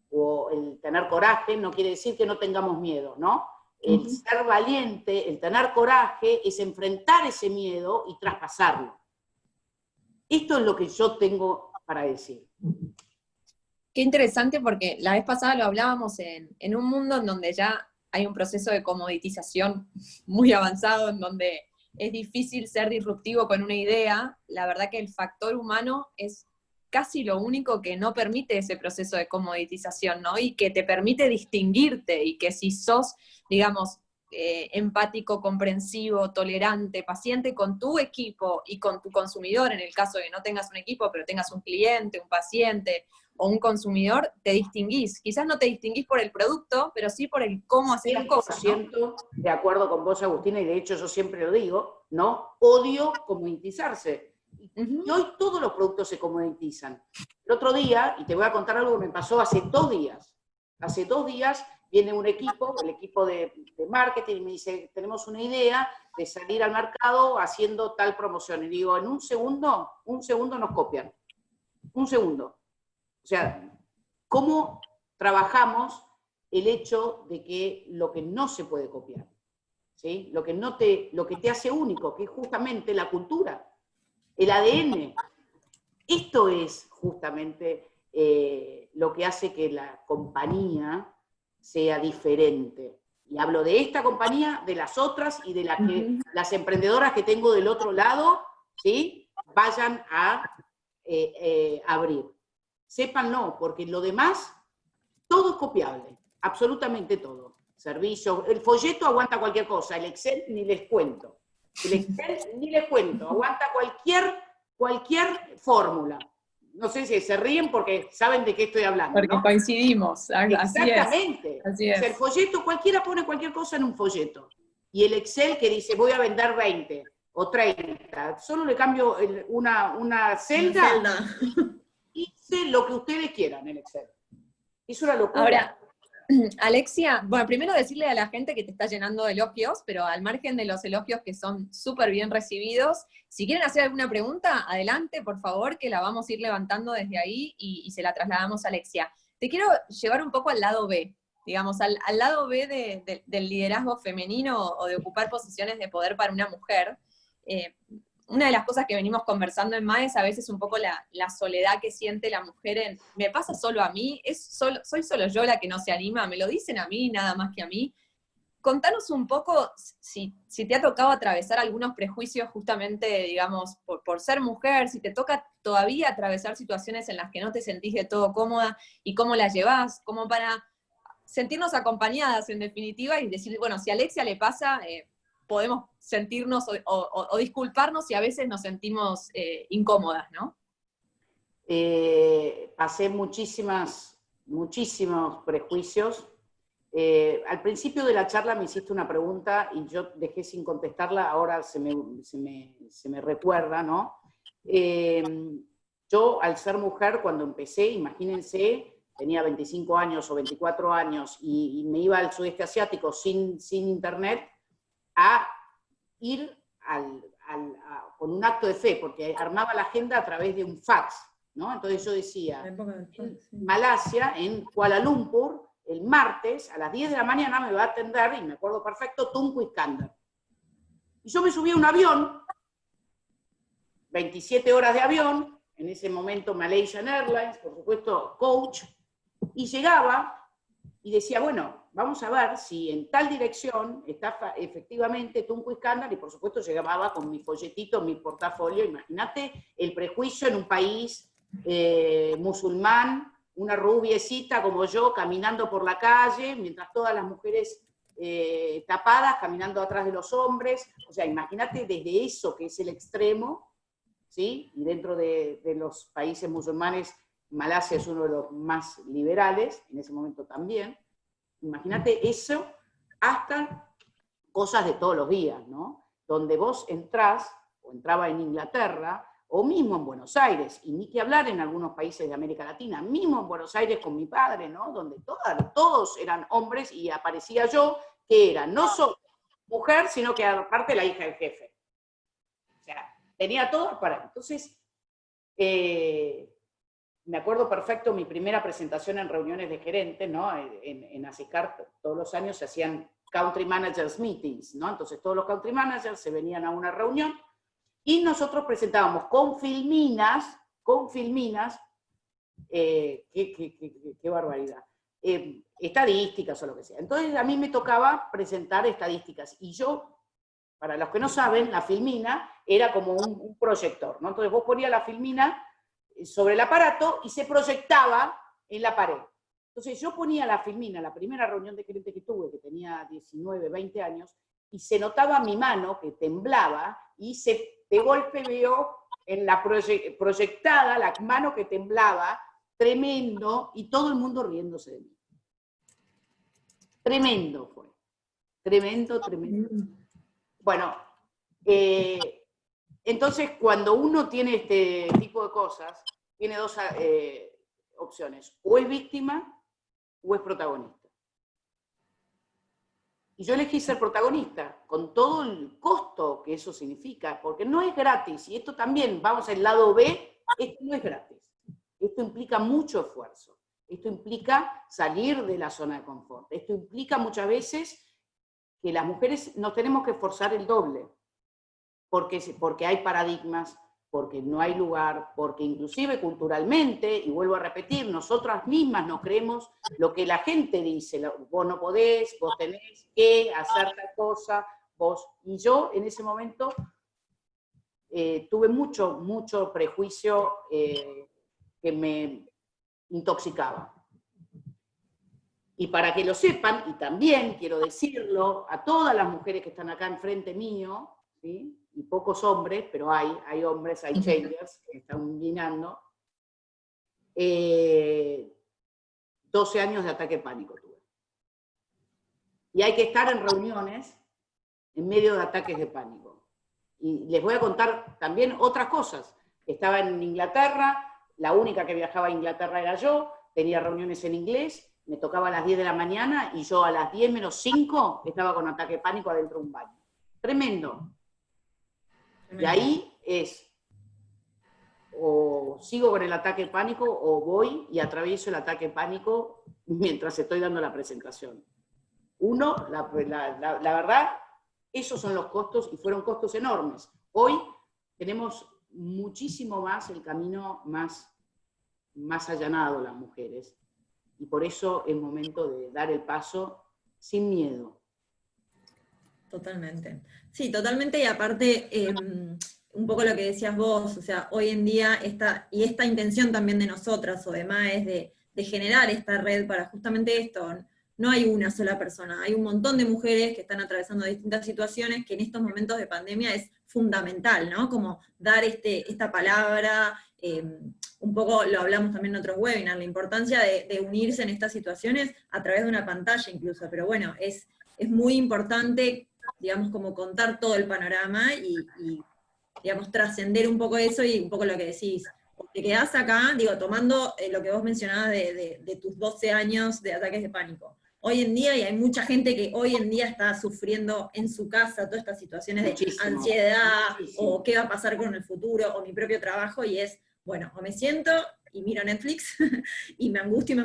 o el tener coraje no quiere decir que no tengamos miedo, ¿no? El ser valiente, el tener coraje, es enfrentar ese miedo y traspasarlo. Esto es lo que yo tengo para decir. Qué interesante, porque la vez pasada lo hablábamos en un mundo en donde ya hay un proceso de comoditización muy avanzado, en donde es difícil ser disruptivo con una idea. La verdad que el factor humano es casi lo único que no permite ese proceso de comoditización, ¿no? Y que te permite distinguirte, y que si sos, digamos, empático, comprensivo, tolerante, paciente con tu equipo y con tu consumidor, en el caso de que no tengas un equipo, pero tengas un cliente, un paciente o un consumidor, te distinguís. Quizás no te distinguís por el producto, pero sí por el cómo hacer las cosas, ¿no? 100% de acuerdo con vos, Agustina, y de hecho yo siempre lo digo, ¿no? Odio comoditizarse. Y hoy todos los productos se comoditizan. El otro día, y te voy a contar algo que me pasó hace 2 días. Hace 2 días viene un equipo, el equipo de marketing, y me dice, tenemos una idea de salir al mercado haciendo tal promoción. Y digo, en un segundo nos copian. Un segundo. O sea, ¿cómo trabajamos el hecho de que lo que no se puede copiar? ¿Sí? Lo que te hace único, que es justamente la cultura, el ADN. Esto es justamente lo que hace que la compañía sea diferente. Y hablo de esta compañía, de las otras y de las emprendedoras que tengo del otro lado, ¿sí? Vayan a abrir. Sépanlo, porque lo demás, todo es copiable, absolutamente todo. Servicio, el folleto aguanta cualquier cosa, el Excel ni les cuento. El Excel ni les cuento, aguanta cualquier fórmula. no sé si se ríen porque saben de qué estoy hablando, Porque ¿no? coincidimos, así es. Exactamente. Así O sea, el es. folleto, cualquiera pone cualquier cosa en un folleto. Y el Excel que dice, voy a vender 20 o 30, solo le cambio una celda y hice lo que ustedes quieran en Excel. Es una locura. Ahora, Alexia, bueno, primero decirle a la gente que te está llenando de elogios, pero al margen de los elogios que son súper bien recibidos, si quieren hacer alguna pregunta, adelante, por favor, que la vamos a ir levantando desde ahí y se la trasladamos a Alexia. Te quiero llevar un poco al lado B, digamos, al lado B del liderazgo femenino o de ocupar posiciones de poder para una mujer. Una de las cosas que venimos conversando en MAE es a veces un poco la soledad que siente la mujer en, ¿me pasa solo a mí? ¿Soy solo yo la que no se anima? ¿Me lo dicen a mí nada más que a mí? Contanos un poco si te ha tocado atravesar algunos prejuicios justamente, digamos, por ser mujer, si te toca todavía atravesar situaciones en las que no te sentís de todo cómoda y cómo las llevás, como para sentirnos acompañadas en definitiva y decir, bueno, si a Alexia le pasa, podemos sentirnos o disculparnos si a veces nos sentimos incómodas, ¿no? Pasé muchísimos prejuicios. Al principio de la charla me hiciste una pregunta y yo dejé sin contestarla, ahora se me recuerda, ¿no? Yo, al ser mujer, cuando empecé, imagínense, tenía 25 años o 24 años y me iba al sudeste asiático sin internet, a ir con un acto de fe, porque armaba la agenda a través de un fax, ¿no? Entonces yo decía, en Malasia, en Kuala Lumpur, el martes a las 10 de la mañana me va a atender, y me acuerdo perfecto, Tunku Iskander. Y yo me subí a un avión, 27 horas de avión, en ese momento Malaysian Airlines, por supuesto, coach, y llegaba y decía, bueno, vamos a ver si en tal dirección está efectivamente Tunku Iskander, y por supuesto llegaba con mi folletito, mi portafolio. Imagínate el prejuicio en un país musulmán, una rubiecita como yo caminando por la calle, mientras todas las mujeres tapadas, caminando atrás de los hombres. O sea, imagínate desde eso, que es el extremo, ¿sí? Y dentro de los países musulmanes, Malasia es uno de los más liberales, en ese momento también. Imagínate eso, hasta cosas de todos los días, ¿no? Donde vos entrás, o entraba en Inglaterra, o mismo en Buenos Aires, y ni que hablar en algunos países de América Latina, mismo en Buenos Aires con mi padre, ¿no? Donde todos eran hombres, y aparecía yo, que era no solo mujer, sino que aparte la hija del jefe. O sea, tenía todo para... Entonces, me acuerdo perfecto mi primera presentación en reuniones de gerentes, ¿no? En ASICAR todos los años se hacían country managers meetings, ¿no? Entonces todos los country managers se venían a una reunión y nosotros presentábamos con filminas, qué barbaridad, estadísticas o lo que sea. Entonces a mí me tocaba presentar estadísticas y yo, para los que no saben, la filmina era como un proyector, ¿no? Entonces vos ponías la filmina sobre el aparato y se proyectaba en la pared. Entonces yo ponía la filmina, la primera reunión de gerente que tuve, que tenía 19, 20 años, y se notaba mi mano que temblaba, y de golpe veo en la proyectada la mano que temblaba, tremendo, y todo el mundo riéndose de mí. Tremendo fue. Tremendo. Bueno, entonces cuando uno tiene este tipo de cosas, tiene dos opciones: o es víctima o es protagonista. Y yo elegí ser protagonista, con todo el costo que eso significa, porque no es gratis, y esto también, vamos al lado B, esto no es gratis. Esto implica mucho esfuerzo, esto implica salir de la zona de confort, esto implica muchas veces que las mujeres nos tenemos que esforzar el doble, porque hay paradigmas, porque no hay lugar, porque inclusive culturalmente, y vuelvo a repetir, nosotras mismas nos creemos lo que la gente dice: vos no podés, vos tenés que hacer tal cosa, vos. Y yo en ese momento tuve mucho prejuicio que me intoxicaba. Y para que lo sepan, y también quiero decirlo a todas las mujeres que están acá enfrente mío, ¿sí? Y pocos hombres, pero hay hombres, hay changers que están mirando. 12 años de ataque de pánico tuve. Y hay que estar en reuniones en medio de ataques de pánico. Y les voy a contar también otras cosas. Estaba en Inglaterra, la única que viajaba a Inglaterra era yo, tenía reuniones en inglés, me tocaba a las 10 de la mañana y yo a las 10 menos 5 estaba con ataque de pánico adentro de un baño. Tremendo. Y ahí es, o sigo con el ataque de pánico o voy y atravieso el ataque de pánico mientras estoy dando la presentación. Uno, la verdad, esos son los costos y fueron costos enormes. Hoy tenemos muchísimo más el camino más allanado las mujeres. Y por eso es momento de dar el paso sin miedo. Totalmente. Sí, totalmente, y aparte, un poco lo que decías vos, o sea, hoy en día, esta intención también de nosotras o de MAES de generar esta red para justamente esto, no hay una sola persona, hay un montón de mujeres que están atravesando distintas situaciones que en estos momentos de pandemia es fundamental, ¿no? Como dar esta palabra, un poco lo hablamos también en otros webinars, la importancia de unirse en estas situaciones a través de una pantalla incluso, pero bueno, es muy importante, digamos, como contar todo el panorama y digamos, trascender un poco eso y un poco lo que decís. Te quedás acá, digo, tomando lo que vos mencionabas de tus 12 años de ataques de pánico. Hoy en día, y hay mucha gente que hoy en día está sufriendo en su casa todas estas situaciones de ansiedad, o qué va a pasar con el futuro, o mi propio trabajo, y es, bueno, o me siento y miro Netflix, y me angustio,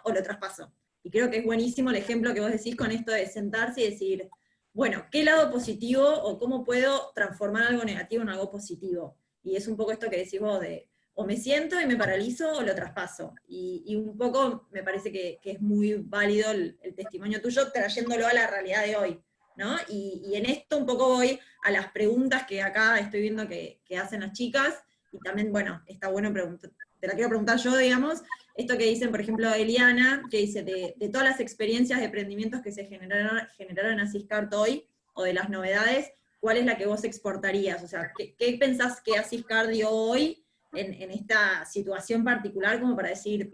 o lo traspaso. Y creo que es buenísimo el ejemplo que vos decís con esto de sentarse y decir, bueno, ¿qué lado positivo o cómo puedo transformar algo negativo en algo positivo? Y es un poco esto que decís vos de, o me siento y me paralizo o lo traspaso. Y un poco me parece que es muy válido el testimonio tuyo trayéndolo a la realidad de hoy, ¿no? Y en esto un poco voy a las preguntas que acá estoy viendo que hacen las chicas, y también, bueno, está bueno preguntar, te la quiero preguntar yo, digamos, esto que dicen, por ejemplo, Eliana, que dice, de todas las experiencias de emprendimientos que se generaron en Asiscart hoy, o de las novedades, ¿cuál es la que vos exportarías? O sea, ¿qué pensás que Asiscart dio hoy en esta situación particular como para decir,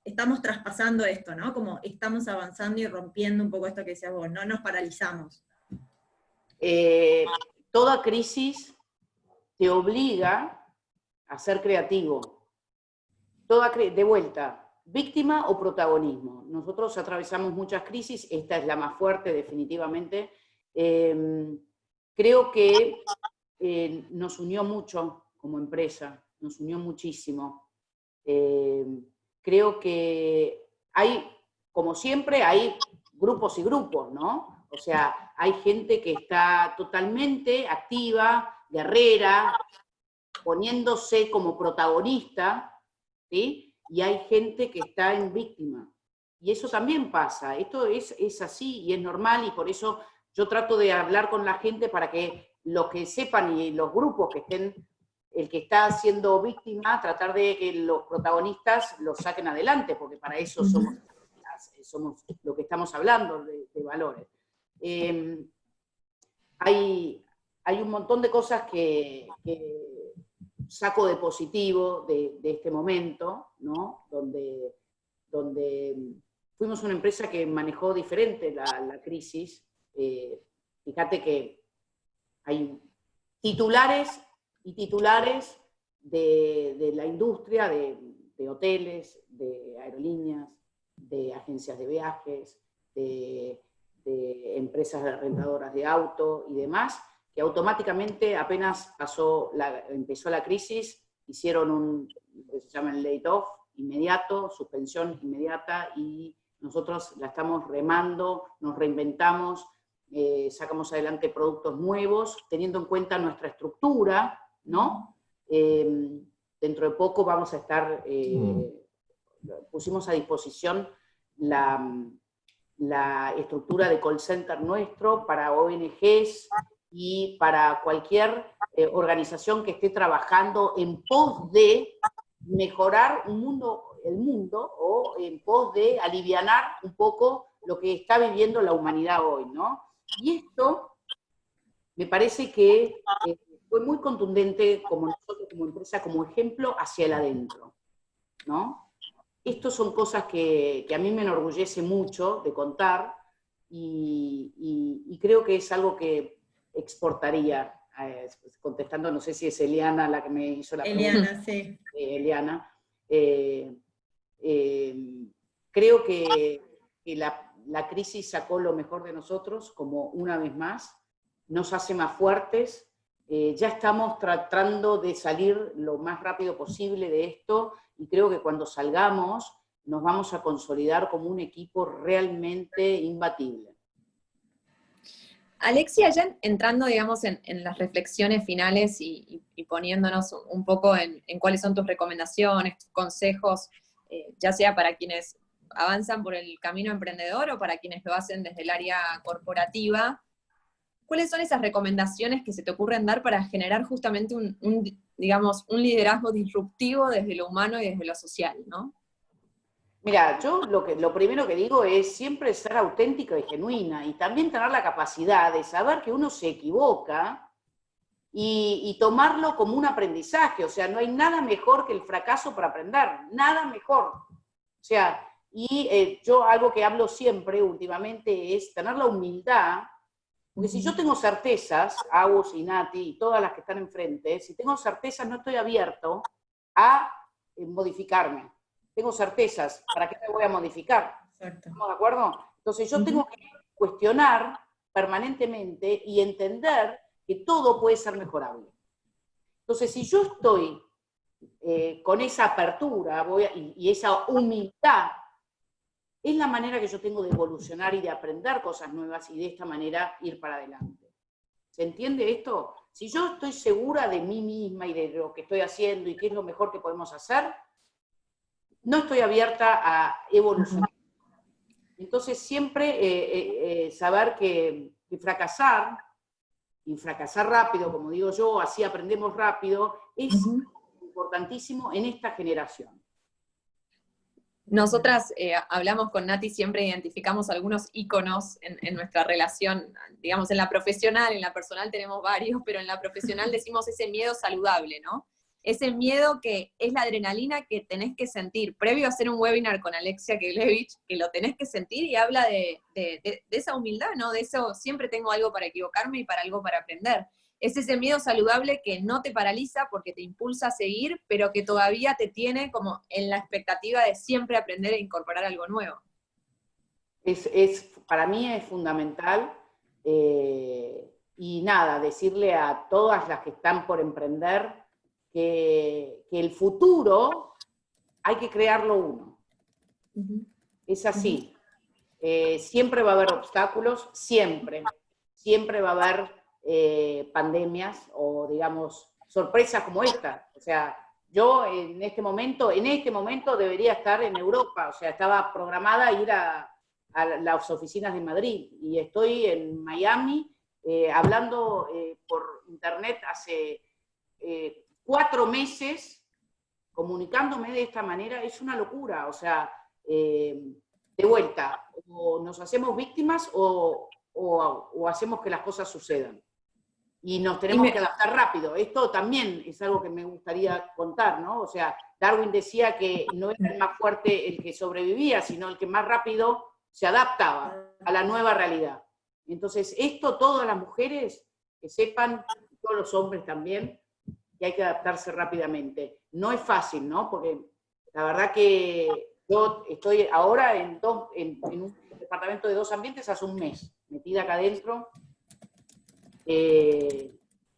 estamos traspasando esto, ¿no? Como estamos avanzando y rompiendo un poco esto que decías vos, no nos paralizamos. Toda crisis te obliga a ser creativo. De vuelta, víctima o protagonismo. Nosotros atravesamos muchas crisis, esta es la más fuerte definitivamente. Creo que nos unió mucho como empresa, nos unió muchísimo. Creo que hay, como siempre, hay grupos y grupos, ¿no? O sea, hay gente que está totalmente activa, guerrera, poniéndose como protagonista, ¿sí? Y hay gente que está en víctima. Y eso también pasa, esto es así y es normal, y por eso yo trato de hablar con la gente para que los que sepan y los grupos que estén, el que está siendo víctima, tratar de que los protagonistas los saquen adelante, porque para eso somos lo que estamos hablando de valores. Hay un montón de cosas que saco de positivo de este momento, ¿no? Donde fuimos una empresa que manejó diferente la crisis. Fíjate que hay titulares y titulares de la industria, de hoteles, de aerolíneas, de agencias de viajes, de empresas arrendadoras de auto y demás, que automáticamente apenas empezó la crisis, hicieron lo que se llama el laid-off inmediato, suspensión inmediata, y nosotros la estamos remando, nos reinventamos, sacamos adelante productos nuevos, teniendo en cuenta nuestra estructura, ¿no? Dentro de poco vamos a estar, pusimos a disposición la estructura de call center nuestro para ONGs y para cualquier organización que esté trabajando en pos de mejorar el mundo, o en pos de alivianar un poco lo que está viviendo la humanidad hoy, ¿no? Y esto me parece que fue muy contundente como nosotros como empresa, como ejemplo hacia el adentro. ¿no? Estas son cosas que a mí me enorgullece mucho de contar y creo que es algo que exportaría, contestando, no sé si es Eliana la que me hizo la pregunta. Eliana, sí. Eliana. Creo que la crisis sacó lo mejor de nosotros, como una vez más, nos hace más fuertes. Ya estamos tratando de salir lo más rápido posible de esto y creo que cuando salgamos nos vamos a consolidar como un equipo realmente imbatible. Alexia, ya entrando, digamos, en las reflexiones finales y poniéndonos un poco en cuáles son tus recomendaciones, tus consejos, ya sea para quienes avanzan por el camino emprendedor o para quienes lo hacen desde el área corporativa, ¿cuáles son esas recomendaciones que se te ocurren dar para generar justamente digamos, un liderazgo disruptivo desde lo humano y desde lo social, ¿no? Mira, yo lo primero que digo es siempre ser auténtica y genuina y también tener la capacidad de saber que uno se equivoca y tomarlo como un aprendizaje. O sea, no hay nada mejor que el fracaso para aprender, nada mejor. O sea, yo algo que hablo siempre últimamente es tener la humildad, porque si yo tengo certezas, Agus y Nati y todas las que están enfrente, si tengo certezas no estoy abierto a modificarme. Tengo certezas, ¿para qué me voy a modificar? Exacto. ¿Estamos de acuerdo? Entonces yo tengo que cuestionar permanentemente y entender que todo puede ser mejorable. Entonces si yo estoy con esa apertura y esa humildad, es la manera que yo tengo de evolucionar y de aprender cosas nuevas y de esta manera ir para adelante. ¿Se entiende esto? Si yo estoy segura de mí misma y de lo que estoy haciendo y qué es lo mejor que podemos hacer, no estoy abierta a evolucionar. Entonces siempre saber que fracasar, y fracasar rápido, como digo yo, así aprendemos rápido, es importantísimo en esta generación. Nosotras hablamos con Nati, siempre identificamos algunos íconos en nuestra relación, digamos, en la profesional, en la personal tenemos varios, pero en la profesional decimos ese miedo saludable, ¿no? Ese miedo que es la adrenalina que tenés que sentir, previo a hacer un webinar con Alexia Kelevich, que lo tenés que sentir y habla de esa humildad, ¿no? De eso, siempre tengo algo para equivocarme y para algo para aprender. Es ese miedo saludable que no te paraliza porque te impulsa a seguir, pero que todavía te tiene como en la expectativa de siempre aprender e incorporar algo nuevo. Para mí es fundamental, y nada, decirle a todas las que están por emprender que el futuro hay que crearlo uno. Es así. Siempre va a haber obstáculos, siempre va a haber pandemias o, digamos, sorpresas como esta. O sea, yo en este momento debería estar en Europa, o sea, estaba programada a ir a las oficinas de Madrid y estoy en Miami hablando por internet hace 4 meses, comunicándome de esta manera. Es una locura, o sea, de vuelta, o nos hacemos víctimas o hacemos que las cosas sucedan. Y nos tenemos que adaptar rápido. Esto también es algo que me gustaría contar, ¿no? O sea, Darwin decía que no era el más fuerte el que sobrevivía, sino el que más rápido se adaptaba a la nueva realidad. Entonces, esto todas las mujeres que sepan, todos los hombres también, que hay que adaptarse rápidamente. No es fácil, ¿no? Porque la verdad que yo estoy ahora en un departamento de 2 ambientes hace un mes, metida acá adentro.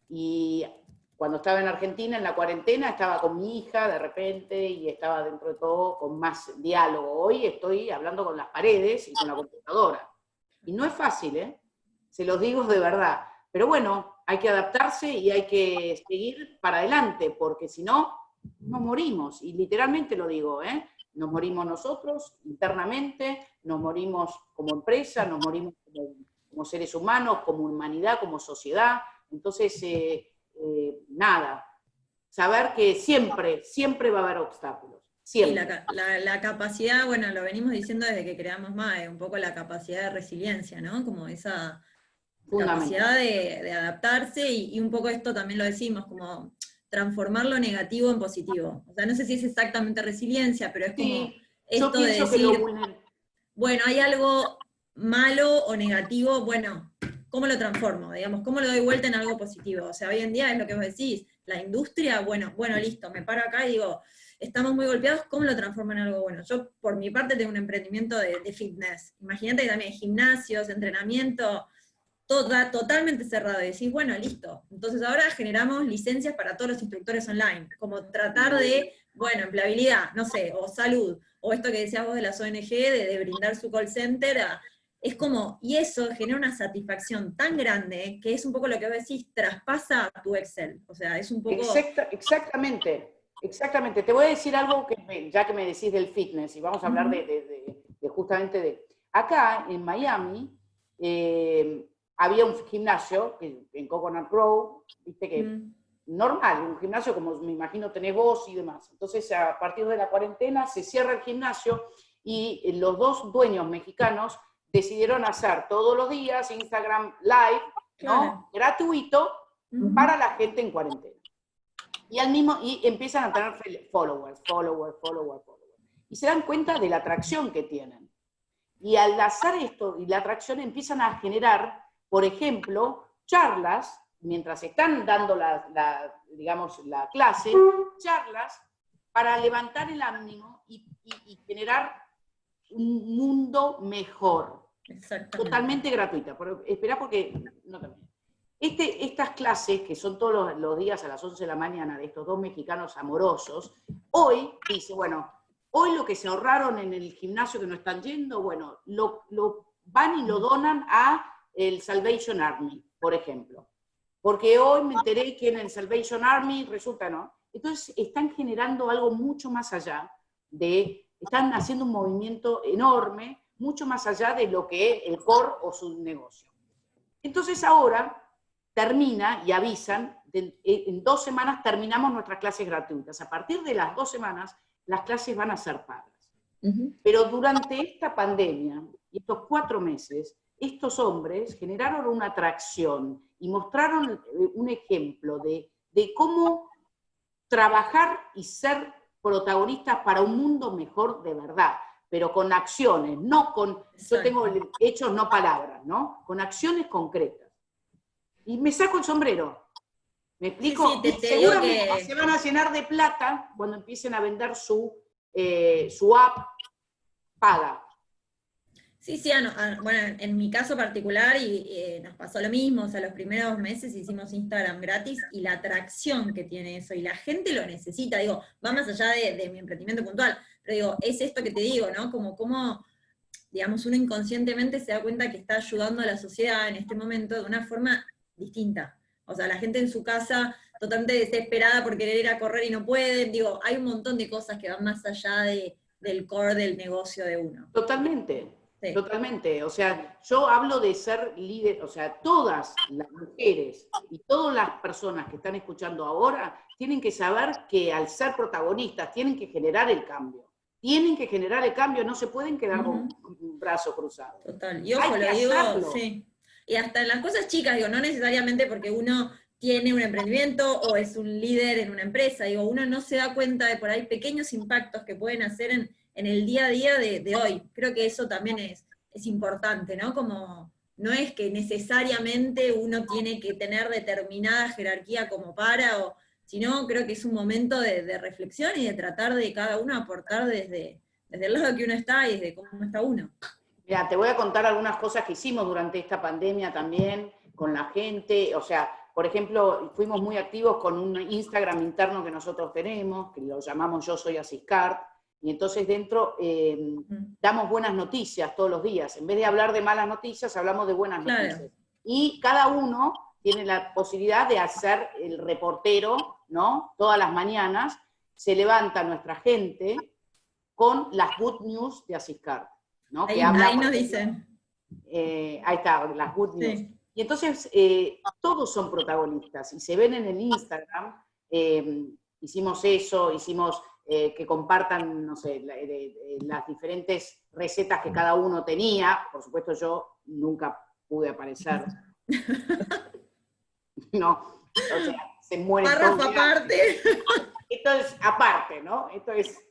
Y cuando estaba en Argentina, en la cuarentena, estaba con mi hija de repente y estaba dentro de todo con más diálogo. Hoy estoy hablando con las paredes y con la computadora. Y no es fácil, ¿eh? Se los digo de verdad. Pero bueno, hay que adaptarse y hay que seguir para adelante, porque si no, nos morimos. Y literalmente lo digo, ¿eh? Nos morimos nosotros internamente, nos morimos como empresa, nos morimos como seres humanos, como humanidad, como sociedad. Entonces, nada, saber que siempre va a haber obstáculos. Siempre. Y la capacidad, bueno, lo venimos diciendo desde que creamos MAE, un poco la capacidad de resiliencia, ¿no? Como esa capacidad de adaptarse, y un poco esto también lo decimos, como transformar lo negativo en positivo. O sea, no sé si es exactamente resiliencia, pero es como Sí, esto yo pienso de que decir, bueno, hay algo malo o negativo, bueno, ¿cómo lo transformo? Digamos, ¿cómo lo doy vuelta en algo positivo? O sea, hoy en día es lo que vos decís, la industria, bueno, listo, me paro acá y digo, estamos muy golpeados, ¿cómo lo transformo en algo bueno? Yo, por mi parte, tengo un emprendimiento de fitness. Imagínate que también gimnasios, entrenamiento, totalmente cerrado. Y decís, bueno, listo. Entonces ahora generamos licencias para todos los instructores online, como tratar de, bueno, empleabilidad, no sé, o salud, o esto que decías vos de las ONG, de brindar su call center es como, y eso genera una satisfacción tan grande que es un poco lo que vos decís, traspasa tu Excel. O sea, es un poco... Exactamente, exactamente. Te voy a decir algo que ya que me decís del fitness, y vamos a hablar de justamente de... Acá, en Miami, había un gimnasio en Coconut Grove, viste que normal, un gimnasio como me imagino tenés vos y demás. Entonces, a partir de la cuarentena se cierra el gimnasio y los dos dueños mexicanos decidieron hacer todos los días Instagram Live, ¿no? Gratuito para la gente en cuarentena. Y empiezan a tener followers. Y se dan cuenta de la atracción que tienen. Y al hacer esto y la atracción empiezan a generar, por ejemplo, charlas, mientras están dando digamos, la clase, charlas para levantar el ánimo y generar un mundo mejor. Totalmente gratuita. Esperá porque no termino. Estas clases, que son todos los días a las 11 de la mañana, de estos dos mexicanos amorosos, hoy dice, bueno, hoy lo que se ahorraron en el gimnasio que no están yendo, bueno, lo van y lo donan a el Salvation Army, por ejemplo. Porque hoy me enteré que en el Salvation Army resulta, ¿no? Entonces están generando algo mucho más allá están haciendo un movimiento enorme, mucho más allá de lo que es el core o su negocio. Entonces ahora termina y avisan, en 2 semanas terminamos nuestras clases gratuitas. A partir de las 2 semanas, las clases van a ser pagas. Pero durante esta pandemia, y estos 4 meses, estos hombres generaron una atracción y mostraron un ejemplo de cómo trabajar y ser protagonistas para un mundo mejor de verdad, pero con acciones, no con, yo tengo hechos, no palabras, ¿no? Con acciones concretas. Y me saco el sombrero. ¿Me explico? Sí, seguramente que se van a llenar de plata cuando empiecen a vender su app paga. Sí, bueno, en mi caso particular nos pasó lo mismo, o sea, los primeros meses hicimos Instagram gratis y la atracción que tiene eso, y la gente lo necesita, digo, va más allá de mi emprendimiento puntual, pero digo, es esto que te digo, ¿no? Como digamos, uno inconscientemente se da cuenta que está ayudando a la sociedad en este momento de una forma distinta. O sea, la gente en su casa totalmente desesperada por querer ir a correr y no pueden, digo, hay un montón de cosas que van más allá del core del negocio de uno. Totalmente. Sí. Totalmente, o sea, yo hablo de ser líder, o sea, todas las mujeres y todas las personas que están escuchando ahora tienen que saber que al ser protagonistas tienen que generar el cambio. Tienen que generar el cambio, no se pueden quedar con un brazo cruzado. Total, y ojo, lo digo, sí. Y hasta en las cosas chicas, digo, no necesariamente porque uno tiene un emprendimiento o es un líder en una empresa, digo, uno no se da cuenta de por ahí pequeños impactos que pueden hacer en el día a día de hoy. Creo que eso también es importante, ¿no? Como no es que necesariamente uno tiene que tener determinada jerarquía como sino creo que es un momento de reflexión y de tratar de cada uno aportar desde el lado que uno está y desde cómo está uno. Mira, te voy a contar algunas cosas que hicimos durante esta pandemia también con la gente, o sea, por ejemplo, fuimos muy activos con un Instagram interno que nosotros tenemos, que lo llamamos Yo Soy Asiscard, y entonces dentro damos buenas noticias todos los días. En vez de hablar de malas noticias, hablamos de buenas noticias. Y cada uno tiene la posibilidad de hacer el reportero, ¿no? Todas las mañanas se levanta nuestra gente con las good news de Asiscard, ¿no? Ahí nos dicen. Ahí está, las good news. Sí. Y entonces todos son protagonistas y se ven en el Instagram. Hicimos eso, hicimos que compartan, no sé, las diferentes recetas que cada uno tenía. Por supuesto, yo nunca pude aparecer. No, o sea, se mueren Párrafo todos. aparte. Esto es aparte, ¿no? Esto es,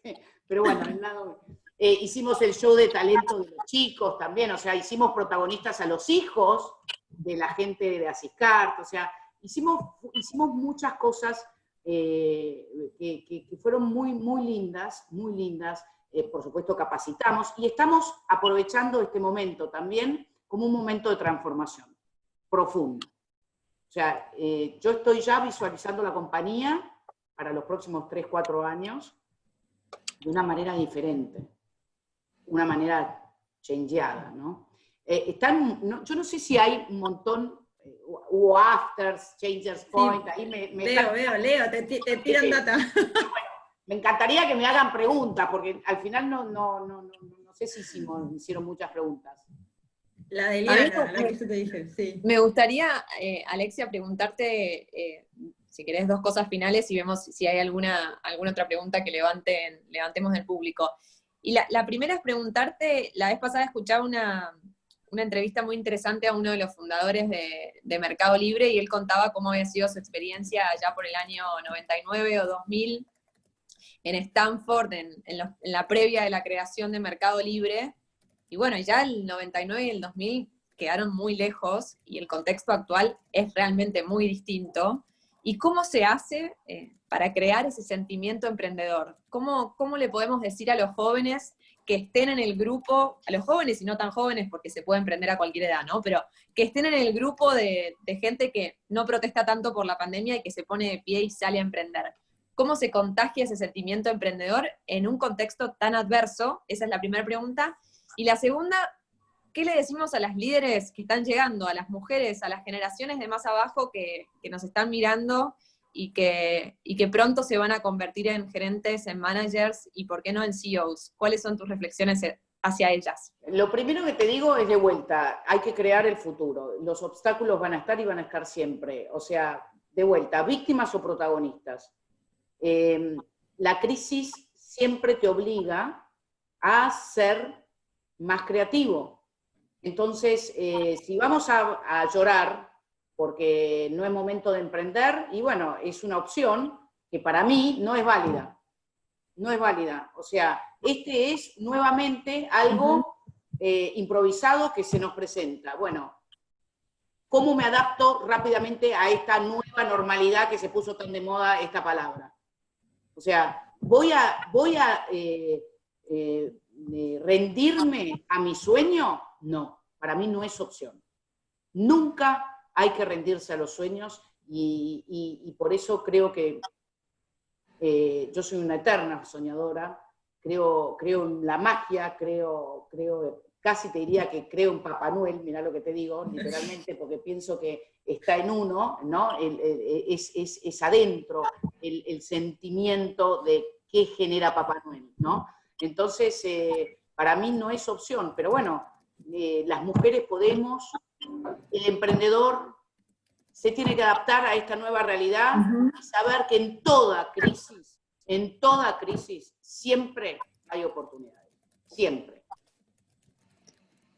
pero bueno, hicimos el show de talento de los chicos también, o sea, hicimos protagonistas a los hijos de la gente de Asiscart, o sea, hicimos muchas cosas que fueron muy, muy lindas, muy lindas. Por supuesto capacitamos, y estamos aprovechando este momento también como un momento de transformación profunda. O sea, yo estoy ya visualizando la compañía para los próximos 3, 4 años de una manera diferente, una manera changeada, ¿no? Yo no sé si hay un montón, hubo afters, changers point, Sí, ahí Leo, te tiran data. Me encantaría que me hagan preguntas, porque al final no sé si hicieron muchas preguntas. La de Liana, la que yo te dije, sí. Me gustaría, Alexia, preguntarte, si querés, 2 cosas finales y vemos si hay alguna otra pregunta que levantemos del público. Y la primera es preguntarte, la vez pasada escuchaba una entrevista muy interesante a uno de los fundadores de Mercado Libre, y él contaba cómo había sido su experiencia allá por el año 99 o 2000 en Stanford, en la previa de la creación de Mercado Libre. Y bueno, ya el 99 y el 2000 quedaron muy lejos, y el contexto actual es realmente muy distinto. ¿Y cómo se hace para crear ese sentimiento emprendedor? ¿Cómo le podemos decir a los jóvenes que estén en el grupo, a los jóvenes y no tan jóvenes, porque se puede emprender a cualquier edad, ¿no? Pero que estén en el grupo de gente que no protesta tanto por la pandemia y que se pone de pie y sale a emprender? ¿Cómo se contagia ese sentimiento emprendedor en un contexto tan adverso? Esa es la primera pregunta. Y la segunda, ¿qué le decimos a las líderes que están llegando, a las mujeres, a las generaciones de más abajo que nos están mirando y que pronto se van a convertir en gerentes, en managers y, por qué no, en CEOs? ¿Cuáles son tus reflexiones hacia ellas? Lo primero que te digo es, de vuelta, hay que crear el futuro. Los obstáculos van a estar y van a estar siempre. O sea, de vuelta, víctimas o protagonistas. La crisis siempre te obliga a ser más creativo. Entonces, si vamos a llorar porque no es momento de emprender, y bueno, es una opción que para mí no es válida. No es válida. O sea, este es nuevamente algo improvisado que se nos presenta. Bueno, ¿cómo me adapto rápidamente a esta nueva normalidad que se puso tan de moda esta palabra? O sea, ¿voy a rendirme a mi sueño? No, para mí no es opción. Nunca hay que rendirse a los sueños, y por eso creo que yo soy una eterna soñadora, creo en la magia, casi te diría que creo en Papá Noel, mirá lo que te digo, literalmente, porque pienso que está en uno, ¿no? Es adentro el sentimiento de qué genera Papá Noel, ¿no? Entonces, para mí no es opción, pero bueno, las mujeres podemos, el emprendedor se tiene que adaptar a esta nueva realidad y saber que en toda crisis, siempre hay oportunidades, siempre.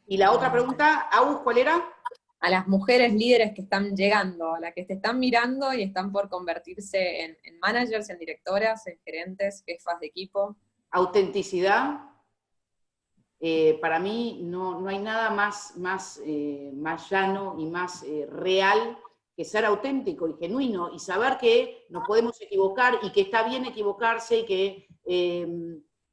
Y la otra pregunta, Agus, ¿cuál era? A las mujeres líderes que están llegando, a las que te están mirando y están por convertirse en managers, en directoras, en gerentes, jefas de equipo. Autenticidad. Para mí no hay nada más llano y más real que ser auténtico y genuino, y saber que nos podemos equivocar y que está bien equivocarse,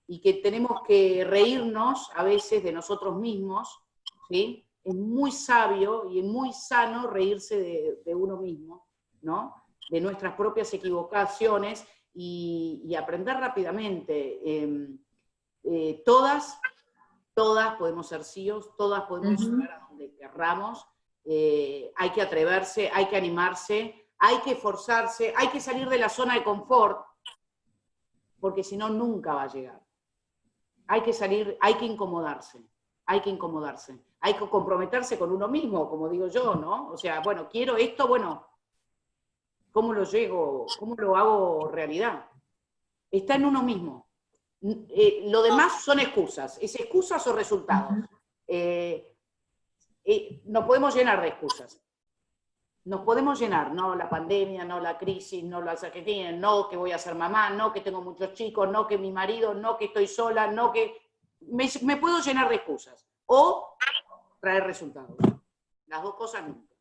y que tenemos que reírnos a veces de nosotros mismos, ¿sí? Es muy sabio y es muy sano reírse de uno mismo, ¿no? De nuestras propias equivocaciones, y aprender rápidamente. Todas podemos ser CEOs, todas podemos llegar a donde querramos. Hay que atreverse, hay que animarse, hay que esforzarse, hay que salir de la zona de confort, porque si no, nunca va a llegar. Hay que salir, hay que incomodarse, hay que comprometerse con uno mismo, como digo yo, ¿no? O sea, bueno, quiero esto, bueno, ¿cómo lo llego? ¿Cómo lo hago realidad? Está en uno mismo. Lo demás son excusas, es excusas o resultados. No podemos llenar de excusas. nos podemos llenar, no la pandemia, no la crisis, no las Argentinas, no que voy a ser mamá, no que tengo muchos chicos, no que mi marido, no que estoy sola, no que... Me puedo llenar de excusas. O traer resultados. Las dos cosas nunca.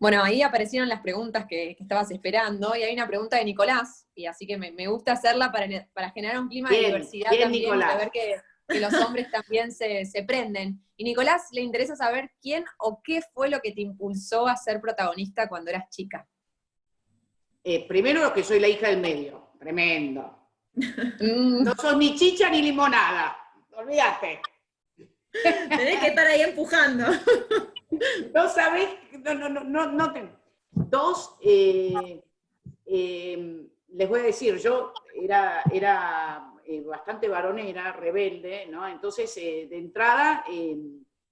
Bueno, ahí aparecieron las preguntas que estabas esperando, y hay una pregunta de Nicolás, y así que me gusta hacerla para generar un clima de diversidad bien, también, Nicolás. y de ver que los hombres también se prenden. Y Nicolás, le interesa saber quién o qué fue lo que te impulsó a ser protagonista cuando eras chica. Primero que soy la hija del medio, tremendo. No sos ni chicha ni limonada, olvídate. Tenés que estar ahí empujando. No sabés, no te... Dos, les voy a decir, yo era bastante varonera, rebelde, ¿no? Entonces, de entrada,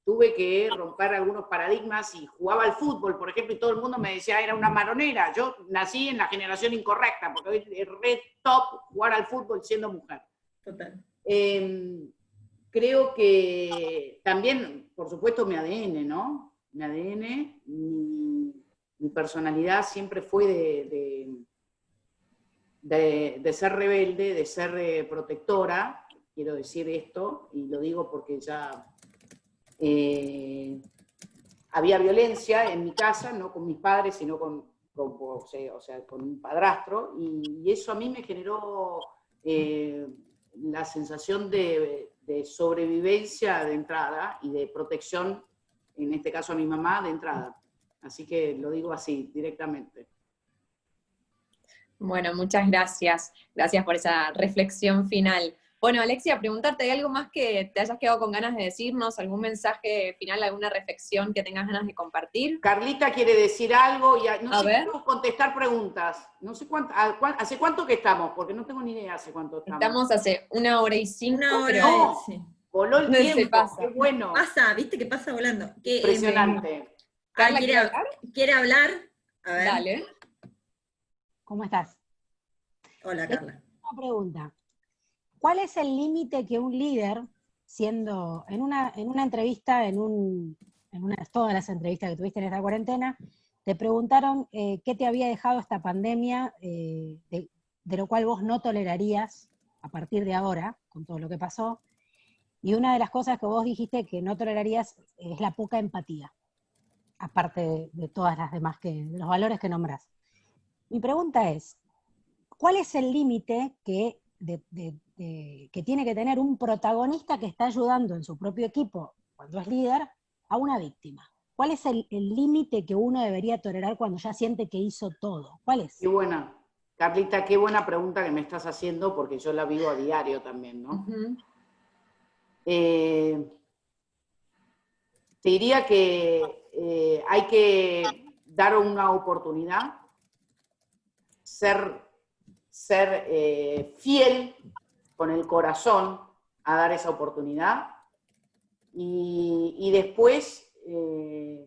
tuve que romper algunos paradigmas y jugaba al fútbol, por ejemplo, y todo el mundo me decía, era una varonera. Yo nací en la generación incorrecta, porque hoy es re top jugar al fútbol siendo mujer. Total. Creo que también, por supuesto, mi ADN, ¿no? Mi ADN, mi personalidad siempre fue de ser rebelde, de ser protectora, quiero decir esto, y lo digo porque ya había violencia en mi casa, no con mis padres, sino con un padrastro, y eso a mí me generó la sensación de sobrevivencia de entrada y de protección, en este caso a mi mamá, de entrada. Así que lo digo así, directamente. Bueno, muchas gracias. Gracias por esa reflexión final. Bueno, Alexia, preguntarte, ¿hay algo más que te hayas quedado con ganas de decirnos? ¿Algún mensaje final, alguna reflexión que tengas ganas de compartir? Carlita quiere decir algo y no sé ver. cómo contestar preguntas. No sé ¿hace cuánto que estamos? Porque no tengo ni idea hace cuánto estamos. Estamos hace 1 hora y 5, Una hora, pero sí. Voló el tiempo, se pasa. qué bueno. Pasa, viste que pasa volando. Impresionante. Carla, ¿quiere hablar? A ver. Dale. ¿Cómo estás? Hola, Carla. Una pregunta. ¿Cuál es el límite que un líder, siendo en una entrevista, todas las entrevistas que tuviste en esta cuarentena, te preguntaron qué te había dejado esta pandemia, de lo cual vos no tolerarías a partir de ahora, con todo lo que pasó, y una de las cosas que vos dijiste que no tolerarías es la poca empatía, aparte de todas las demás, de los valores que nombrás. Mi pregunta es, ¿cuál es el límite que tiene que tener un protagonista que está ayudando en su propio equipo, cuando es líder, a una víctima? ¿Cuál es el límite que uno debería tolerar cuando ya siente que hizo todo? ¿Cuál es? Qué buena. Carlita, qué buena pregunta que me estás haciendo, porque yo la vivo a diario también, ¿no? Uh-huh. Te diría que hay que dar una oportunidad, ser fiel con el corazón a dar esa oportunidad y después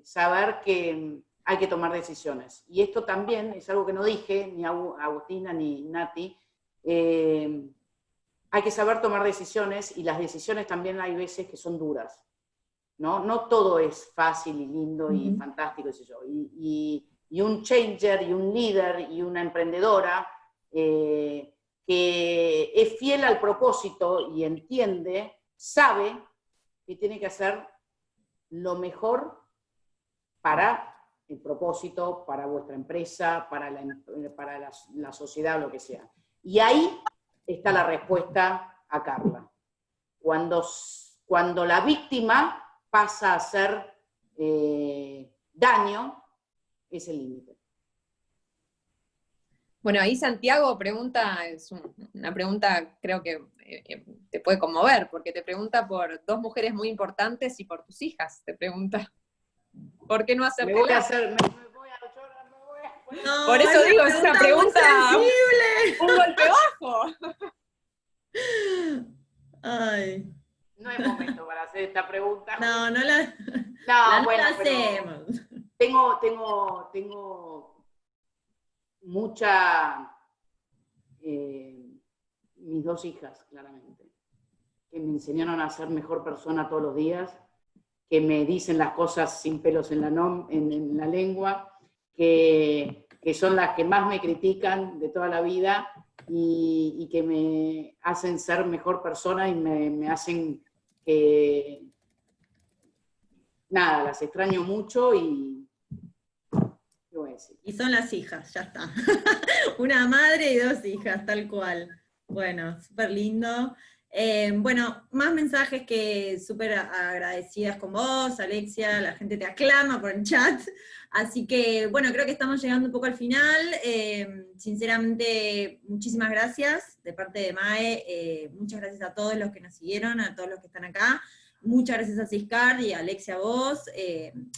saber que hay que tomar decisiones. Y esto también es algo que no dije, ni Agustina ni Nati, hay que saber tomar decisiones, y las decisiones también hay veces que son duras, ¿no? No todo es fácil y lindo y fantástico, qué sé yo. Y un changer, y un líder, y una emprendedora que es fiel al propósito y entiende, sabe que tiene que hacer lo mejor para el propósito, para vuestra empresa, para la sociedad, lo que sea. Y ahí está la respuesta a Carla. Cuando la víctima pasa a hacer daño, es el límite. Bueno, ahí Santiago pregunta, es una pregunta creo que te puede conmover, porque te pregunta por 2 mujeres muy importantes y por tus hijas, te pregunta. ¿Por qué no hacerte? Me voy a No, por eso digo, es una pregunta sensible. un golpe bajo. Ay. No es momento para hacer esta pregunta. No la Bueno, hacemos. Tengo mucha... mis 2 hijas, claramente, que me enseñaron a ser mejor persona todos los días, que me dicen las cosas sin pelos en la lengua, que son las que más me critican de toda la vida y que me hacen ser mejor persona y me hacen que, nada, las extraño mucho y ¿qué voy a decir? Y son las hijas, ya está. Una madre y 2 hijas, tal cual. Bueno, súper lindo. Bueno, más mensajes que súper agradecidas con vos, Alexia, la gente te aclama por el chat, así que bueno, creo que estamos llegando un poco al final. Sinceramente, muchísimas gracias de parte de Mae, muchas gracias a todos los que nos siguieron, a todos los que están acá, muchas gracias a Ciscar y a Alexia a vos,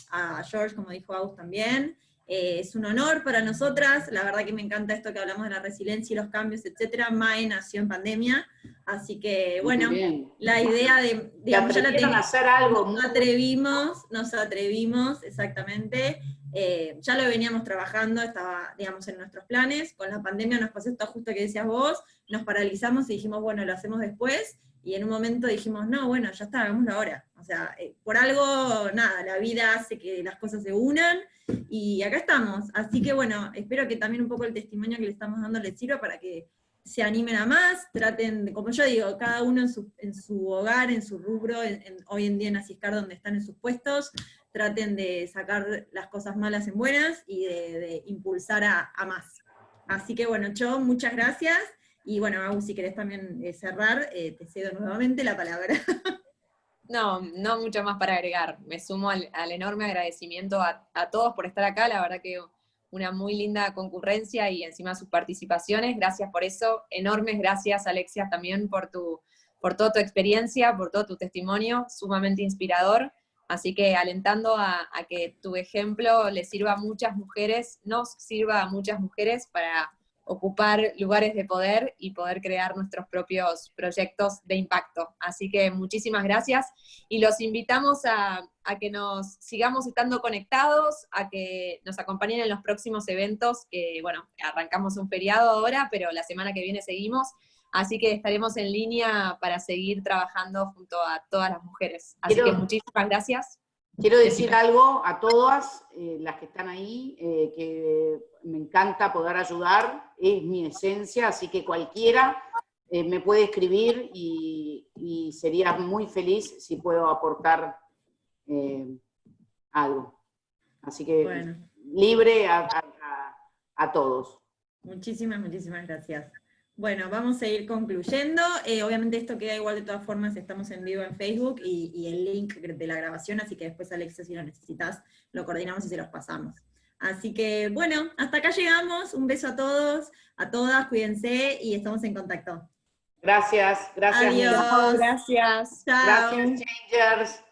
a George, como dijo Agus también. Es un honor para nosotras, la verdad que me encanta esto que hablamos de la resiliencia y los cambios, etcétera. Mae nació en pandemia, así que bueno, la idea de, digamos, ya la teníamos, hacer algo. Nos atrevimos, exactamente, ya lo veníamos trabajando, estaba, digamos, en nuestros planes. Con la pandemia nos pasó esto justo que decías vos, nos paralizamos y dijimos, bueno, lo hacemos después, y en un momento dijimos, no, bueno, ya está, hagámoslo ahora. O sea, por algo, nada, la vida hace que las cosas se unan, y acá estamos. Así que bueno, espero que también un poco el testimonio que le estamos dando les sirva para que se animen a más, traten, como yo digo, cada uno en su hogar, en su rubro, hoy en día en Ciscar donde están en sus puestos, traten de sacar las cosas malas en buenas y de impulsar a más. Así que bueno, Cho, muchas gracias, y bueno, Agus, si querés también cerrar, te cedo nuevamente la palabra. No mucho más para agregar. Me sumo al enorme agradecimiento a todos por estar acá, la verdad que una muy linda concurrencia y encima sus participaciones, gracias por eso, enormes gracias Alexia también por toda tu experiencia, por todo tu testimonio, sumamente inspirador, así que alentando a que tu ejemplo le sirva a muchas mujeres, nos sirva a muchas mujeres para ocupar lugares de poder y poder crear nuestros propios proyectos de impacto. Así que muchísimas gracias, y los invitamos a que nos sigamos estando conectados, a que nos acompañen en los próximos eventos, que bueno, arrancamos un feriado ahora, pero la semana que viene seguimos, así que estaremos en línea para seguir trabajando junto a todas las mujeres. Así que muchísimas gracias. Quiero decir algo a todas las que están ahí, que me encanta poder ayudar, es mi esencia, así que cualquiera me puede escribir y sería muy feliz si puedo aportar algo. Así que bueno, libre a todos. Muchísimas gracias. Bueno, vamos a ir concluyendo. Obviamente esto queda igual de todas formas, estamos en vivo en Facebook y el link de la grabación, así que después, Alexia, si lo necesitas, lo coordinamos y se los pasamos. Así que, bueno, hasta acá llegamos. Un beso a todos, a todas, cuídense y estamos en contacto. Gracias. Adiós. Gracias. Chao. Gracias, Changers.